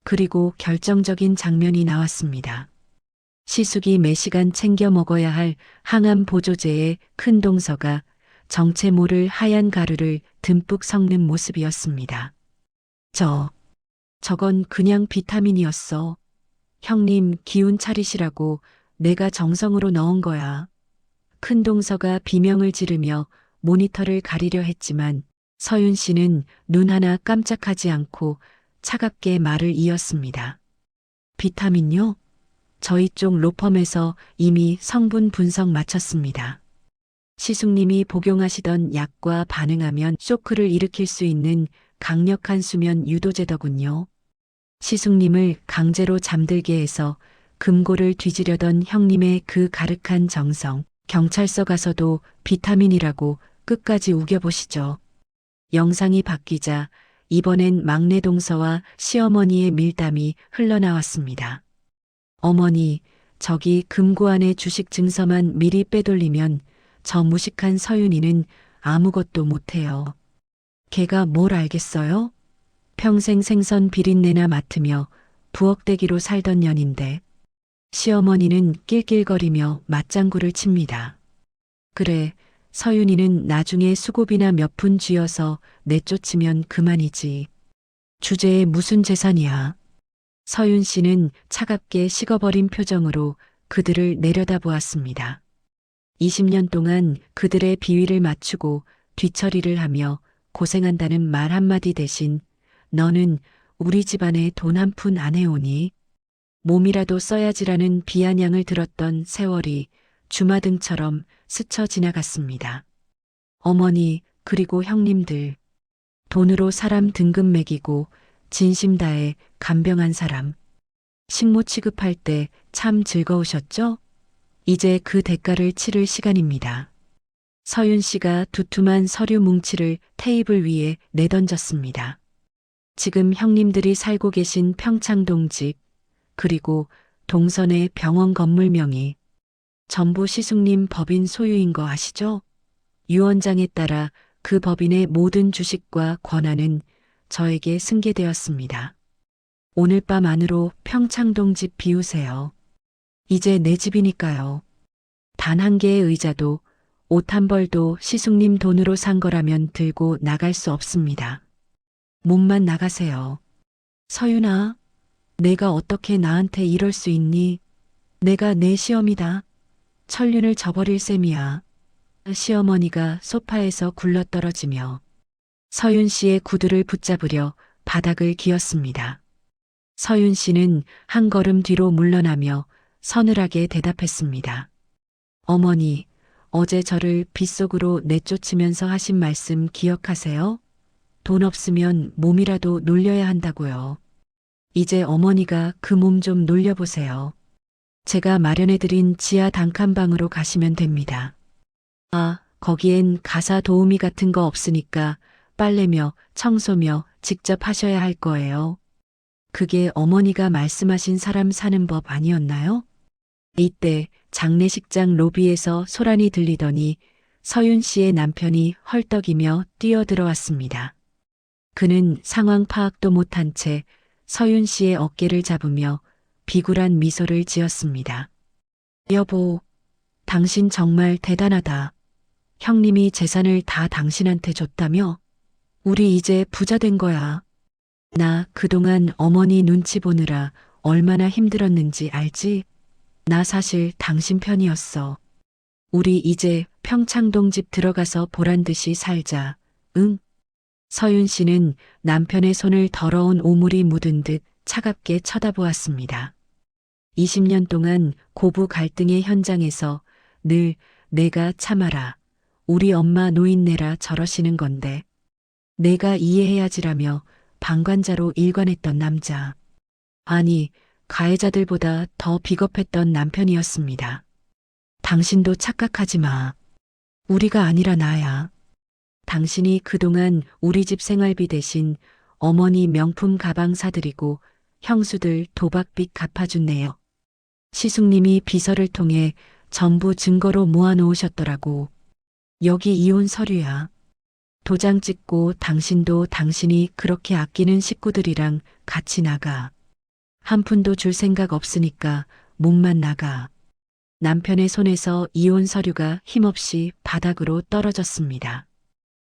그리고 결정적인 장면이 나왔습니다. 시숙이 매시간 챙겨 먹어야 할 항암 보조제에 큰 동서가 정체 모를 하얀 가루를 듬뿍 섞는 모습이었습니다. 저건 그냥 비타민이었어. 형님 기운 차리시라고 내가 정성으로 넣은 거야. 큰 동서가 비명을 지르며 모니터를 가리려 했지만 서윤 씨는 눈 하나 깜짝하지 않고 차갑게 말을 이었습니다. 비타민요? 저희 쪽 로펌에서 이미 성분 분석 마쳤습니다. 시숙님이 복용하시던 약과 반응하면 쇼크를 일으킬 수 있는 강력한 수면 유도제더군요. 시숙님을 강제로 잠들게 해서 금고를 뒤지려던 형님의 그 가득한 정성, 경찰서 가서도 비타민이라고 끝까지 우겨보시죠. 영상이 바뀌자 이번엔 막내 동서와 시어머니의 밀담이 흘러나왔습니다. 어머니, 저기 금고 안에 주식 증서만 미리 빼돌리면 저 무식한 서윤이는 아무것도 못해요. 걔가 뭘 알겠어요? 평생 생선 비린내나 맡으며 부엌대기로 살던 년인데. 시어머니는 낄낄거리며 맞장구를 칩니다. 그래, 서윤이는 나중에 수고비나 몇 푼 쥐어서 내쫓으면 그만이지. 주제에 무슨 재산이야. 서윤 씨는 차갑게 식어버린 표정으로 그들을 내려다보았습니다. 20년 동안 그들의 비위를 맞추고 뒤처리를 하며 고생한다는 말 한마디 대신 너는 우리 집안에 돈 한 푼 안 해오니? 몸이라도 써야지라는 비아냥을 들었던 세월이 주마등처럼 스쳐 지나갔습니다. 어머니 그리고 형님들, 돈으로 사람 등급 매기고 진심 다해 간병한 사람, 식모 취급할 때 참 즐거우셨죠? 이제 그 대가를 치를 시간입니다. 서윤 씨가 두툼한 서류 뭉치를 테이블 위에 내던졌습니다. 지금 형님들이 살고 계신 평창동 집, 그리고 동선의 병원 건물 명의, 전부 시숙님 법인 소유인 거 아시죠? 유언장에 따라 그 법인의 모든 주식과 권한은 저에게 승계되었습니다. 오늘 밤 안으로 평창동 집 비우세요. 이제 내 집이니까요. 단 한 개의 의자도 옷 한 벌도 시숙님 돈으로 산 거라면 들고 나갈 수 없습니다. 몸만 나가세요. 서윤아, 내가 어떻게 나한테 이럴 수 있니? 내가 내 시어미다. 천륜을 저버릴 셈이야. 시어머니가 소파에서 굴러떨어지며 서윤 씨의 구두를 붙잡으려 바닥을 기었습니다. 서윤 씨는 한 걸음 뒤로 물러나며 서늘하게 대답했습니다. 어머니, 어제 저를 빗속으로 내쫓으면서 하신 말씀 기억하세요? 돈 없으면 몸이라도 놀려야 한다고요. 이제 어머니가 그 몸 좀 놀려보세요. 제가 마련해드린 지하 단칸방으로 가시면 됩니다. 아, 거기엔 가사 도우미 같은 거 없으니까 빨래며 청소며 직접 하셔야 할 거예요. 그게 어머니가 말씀하신 사람 사는 법 아니었나요? 이때 장례식장 로비에서 소란이 들리더니 서윤 씨의 남편이 헐떡이며 뛰어들어왔습니다. 그는 상황 파악도 못한 채 서윤 씨의 어깨를 잡으며 비굴한 미소를 지었습니다. 여보, 당신 정말 대단하다. 형님이 재산을 다 당신한테 줬다며? 우리 이제 부자 된 거야. 나 그동안 어머니 눈치 보느라 얼마나 힘들었는지 알지? 나 사실 당신 편이었어. 우리 이제 평창동 집 들어가서 보란 듯이 살자. 응? 서윤 씨는 남편의 손을 더러운 오물이 묻은 듯 차갑게 쳐다보았습니다. 20년 동안 고부 갈등의 현장에서 늘 내가 참아라, 우리 엄마 노인네라 저러시는 건데 내가 이해해야지라며 방관자로 일관했던 남자. 아니, 가해자들보다 더 비겁했던 남편이었습니다. 당신도 착각하지 마. 우리가 아니라 나야. 당신이 그동안 우리 집 생활비 대신 어머니 명품 가방 사드리고 형수들 도박빚 갚아줬네요. 시숙님이 비서를 통해 전부 증거로 모아놓으셨더라고. 여기 이혼 서류야. 도장 찍고 당신도 당신이 그렇게 아끼는 식구들이랑 같이 나가. 한 푼도 줄 생각 없으니까 몸만 나가. 남편의 손에서 이혼 서류가 힘없이 바닥으로 떨어졌습니다.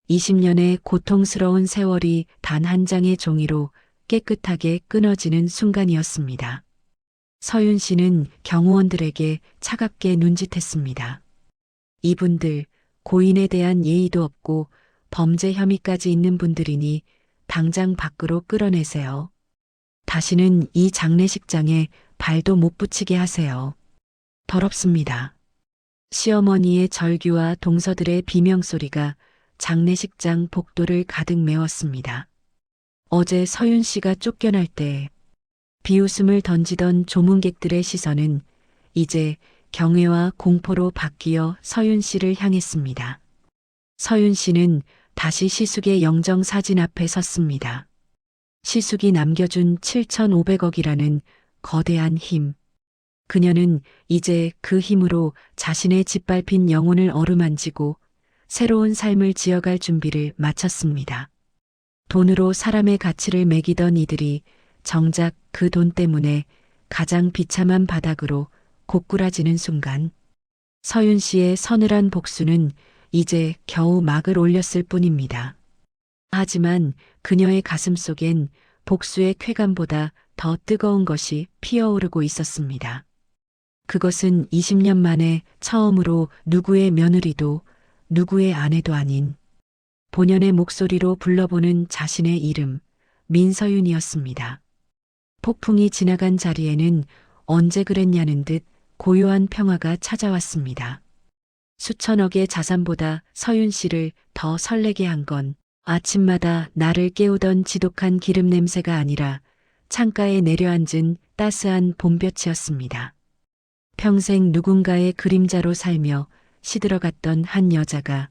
20년의 고통스러운 세월이 단 한 장의 종이로 깨끗하게 끊어지는 순간이었습니다. 서윤 씨는 경호원들에게 차갑게 눈짓했습니다. 이분들 고인에 대한 예의도 없고 범죄 혐의까지 있는 분들이니 당장 밖으로 끌어내세요. 다시는 이 장례식장에 발도 못 붙이게 하세요. 더럽습니다. 시어머니의 절규와 동서들의 비명소리가 장례식장 복도를 가득 메웠습니다. 어제 서윤 씨가 쫓겨날 때 비웃음을 던지던 조문객들의 시선은 이제 경외와 공포로 바뀌어 서윤 씨를 향했습니다. 서윤 씨는 다시 시숙의 영정사진 앞에 섰습니다. 시숙이 남겨준 7,500억이라는 거대한 힘. 그녀는 이제 그 힘으로 자신의 짓밟힌 영혼을 어루만지고 새로운 삶을 지어갈 준비를 마쳤습니다. 돈으로 사람의 가치를 매기던 이들이 정작 그 돈 때문에 가장 비참한 바닥으로 고꾸라지는 순간 서윤 씨의 서늘한 복수는 이제 겨우 막을 올렸을 뿐입니다. 하지만 그녀의 가슴 속엔 복수의 쾌감보다 더 뜨거운 것이 피어오르고 있었습니다. 그것은 20년 만에 처음으로 누구의 며느리도 누구의 아내도 아닌 본연의 목소리로 불러보는 자신의 이름, 민서윤이었습니다. 폭풍이 지나간 자리에는 언제 그랬냐는 듯 고요한 평화가 찾아왔습니다. 수천억의 자산보다 서윤 씨를 더 설레게 한 건 아침마다 나를 깨우던 지독한 기름 냄새가 아니라 창가에 내려앉은 따스한 봄볕이었습니다. 평생 누군가의 그림자로 살며 시들어갔던 한 여자가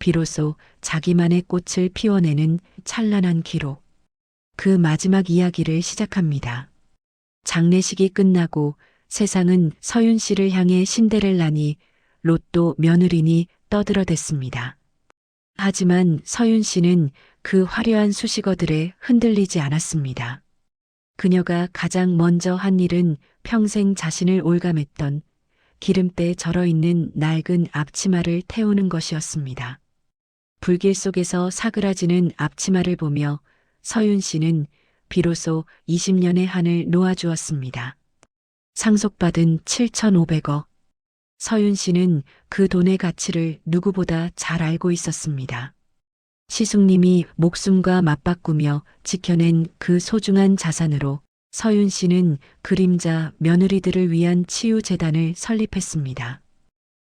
비로소 자기만의 꽃을 피워내는 찬란한 기록. 그 마지막 이야기를 시작합니다. 장례식이 끝나고 세상은 서윤 씨를 향해 신데렐라니 로또 며느리니 떠들어댔습니다. 하지만 서윤 씨는 그 화려한 수식어들에 흔들리지 않았습니다. 그녀가 가장 먼저 한 일은 평생 자신을 올감했던 기름때 절어있는 낡은 앞치마를 태우는 것이었습니다. 불길 속에서 사그라지는 앞치마를 보며 서윤 씨는 비로소 20년의 한을 놓아주었습니다. 상속받은 7,500억. 서윤 씨는 그 돈의 가치를 누구보다 잘 알고 있었습니다. 시숙님이 목숨과 맞바꾸며 지켜낸 그 소중한 자산으로 서윤 씨는 그림자 며느리들을 위한 치유재단을 설립했습니다.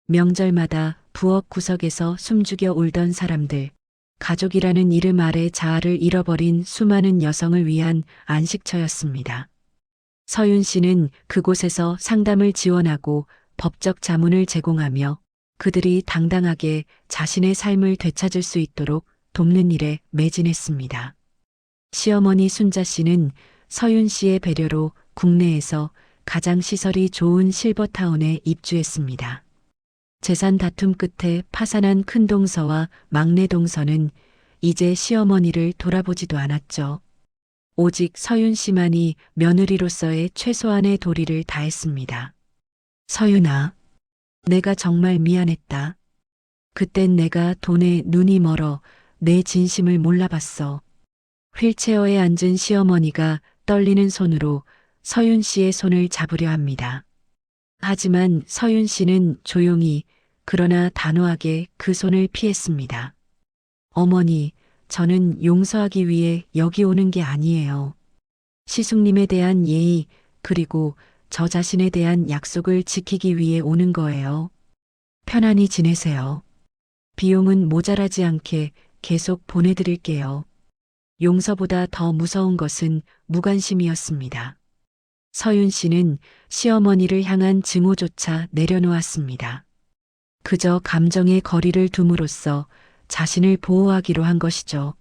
명절마다 부엌 구석에서 숨죽여 울던 사람들, 가족이라는 이름 아래 자아를 잃어버린 수많은 여성을 위한 안식처였습니다. 서윤 씨는 그곳에서 상담을 지원하고 법적 자문을 제공하며 그들이 당당하게 자신의 삶을 되찾을 수 있도록 돕는 일에 매진했습니다. 시어머니 순자 씨는 서윤 씨의 배려로 국내에서 가장 시설이 좋은 실버타운에 입주했습니다. 재산 다툼 끝에 파산한 큰 동서와 막내 동서는 이제 시어머니를 돌아보지도 않았죠. 오직 서윤 씨만이 며느리로서의 최소한의 도리를 다했습니다. 서윤아, 내가 정말 미안했다. 그땐 내가 돈에 눈이 멀어 내 진심을 몰라봤어. 휠체어에 앉은 시어머니가 떨리는 손으로 서윤 씨의 손을 잡으려 합니다. 하지만 서윤 씨는 조용히 그러나 단호하게 그 손을 피했습니다. 어머니, 저는 용서하기 위해 여기 오는 게 아니에요. 시숙님에 대한 예의 그리고 저 자신에 대한 약속을 지키기 위해 오는 거예요. 편안히 지내세요. 비용은 모자라지 않게 계속 보내드릴게요. 용서보다 더 무서운 것은 무관심이었습니다. 서윤 씨는 시어머니를 향한 증오조차 내려놓았습니다. 그저 감정의 거리를 둠으로써 자신을 보호하기로 한 것이죠.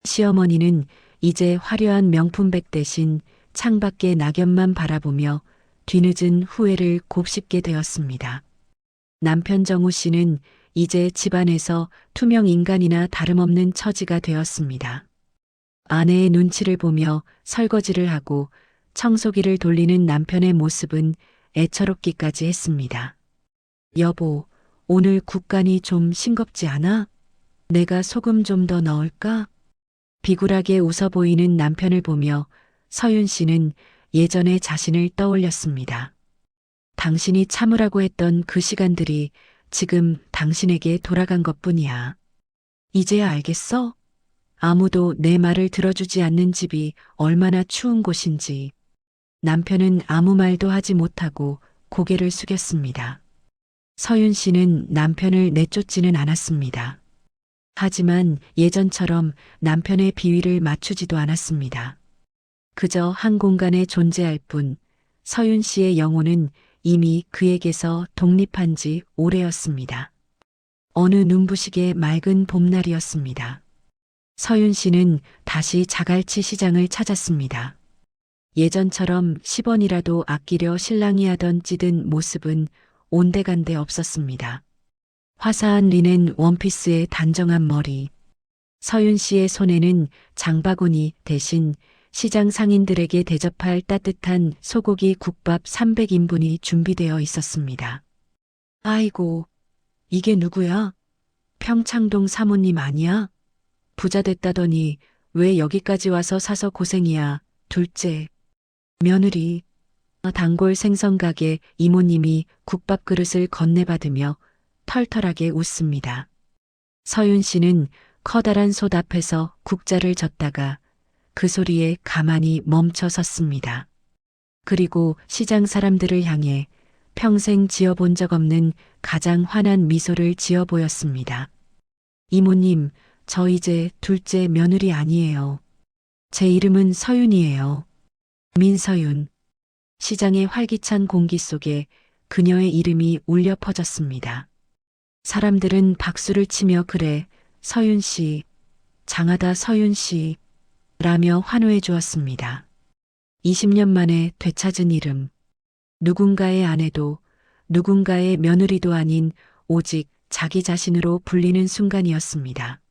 시어머니는 이제 화려한 명품백 대신 창밖의 낙엽만 바라보며 뒤늦은 후회를 곱씹게 되었습니다. 남편 정우 씨는 이제 집안에서 투명 인간이나 다름없는 처지가 되었습니다. 아내의 눈치를 보며 설거지를 하고 청소기를 돌리는 남편의 모습은 애처롭기까지 했습니다. 여보, 오늘 국간이 좀 싱겁지 않아? 내가 소금 좀 더 넣을까? 비굴하게 웃어 보이는 남편을 보며 서윤 씨는 예전의 자신을 떠올렸습니다. 당신이 참으라고 했던 그 시간들이 지금 당신에게 돌아간 것뿐이야. 이제야 알겠어? 아무도 내 말을 들어주지 않는 집이 얼마나 추운 곳인지. 남편은 아무 말도 하지 못하고 고개를 숙였습니다. 서윤 씨는 남편을 내쫓지는 않았습니다. 하지만 예전처럼 남편의 비위를 맞추지도 않았습니다. 그저 한 공간에 존재할 뿐 서윤 씨의 영혼은 이미 그에게서 독립한 지 오래였습니다. 어느 눈부시게 맑은 봄날이었습니다. 서윤 씨는 다시 자갈치 시장을 찾았습니다. 예전처럼 10원이라도 아끼려 신랑이 하던 찌든 모습은 온데간데 없었습니다. 화사한 리넨 원피스의 단정한 머리. 서윤 씨의 손에는 장바구니 대신 시장 상인들에게 대접할 따뜻한 소고기 국밥 300인분이 준비되어 있었습니다. 아이고, 이게 누구야? 평창동 사모님 아니야? 부자 됐다더니 왜 여기까지 와서 사서 고생이야, 둘째. 며느리. 단골 생선가게 이모님이 국밥 그릇을 건네받으며 털털하게 웃습니다. 서윤 씨는 커다란 솥 앞에서 국자를 젓다가 그 소리에 가만히 멈춰 섰습니다. 그리고 시장 사람들을 향해 평생 지어본 적 없는 가장 환한 미소를 지어 보였습니다. 이모님, 저 이제 둘째 며느리 아니에요. 제 이름은 서윤이에요. 민서윤. 시장의 활기찬 공기 속에 그녀의 이름이 울려 퍼졌습니다. 사람들은 박수를 치며 그래, 서윤 씨, 장하다 서윤 씨, 라며 환호해 주었습니다. 20년 만에 되찾은 이름. 누군가의 아내도 누군가의 며느리도 아닌 오직 자기 자신으로 불리는 순간이었습니다.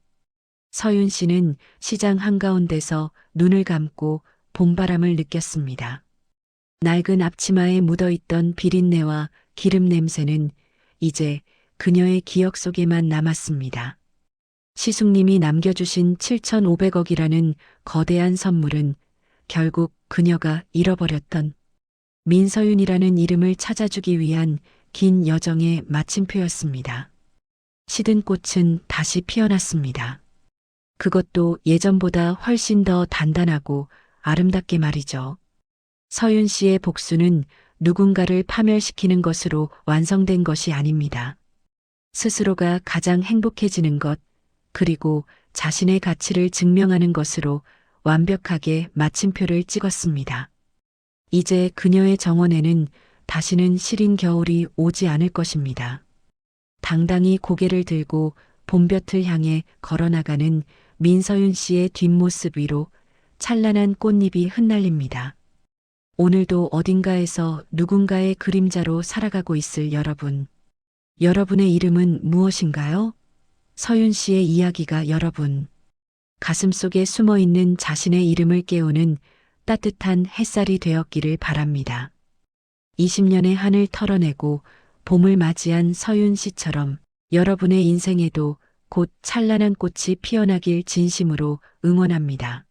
서윤 씨는 시장 한가운데서 눈을 감고 봄바람을 느꼈습니다. 낡은 앞치마에 묻어있던 비린내와 기름 냄새는 이제 그녀의 기억 속에만 남았습니다. 시숙님이 남겨주신 7,500억이라는 거대한 선물은 결국 그녀가 잃어버렸던 민서윤이라는 이름을 찾아주기 위한 긴 여정의 마침표였습니다. 시든 꽃은 다시 피어났습니다. 그것도 예전보다 훨씬 더 단단하고 아름답게 말이죠. 서윤 씨의 복수는 누군가를 파멸시키는 것으로 완성된 것이 아닙니다. 스스로가 가장 행복해지는 것, 그리고 자신의 가치를 증명하는 것으로 완벽하게 마침표를 찍었습니다. 이제 그녀의 정원에는 다시는 시린 겨울이 오지 않을 것입니다. 당당히 고개를 들고 봄볕을 향해 걸어나가는 민서윤 씨의 뒷모습 위로 찬란한 꽃잎이 흩날립니다. 오늘도 어딘가에서 누군가의 그림자로 살아가고 있을 여러분. 여러분의 이름은 무엇인가요? 서윤 씨의 이야기가 여러분 가슴속에 숨어있는 자신의 이름을 깨우는 따뜻한 햇살이 되었기를 바랍니다. 20년의 한을 털어내고 봄을 맞이한 서윤 씨처럼 여러분의 인생에도 곧 찬란한 꽃이 피어나길 진심으로 응원합니다.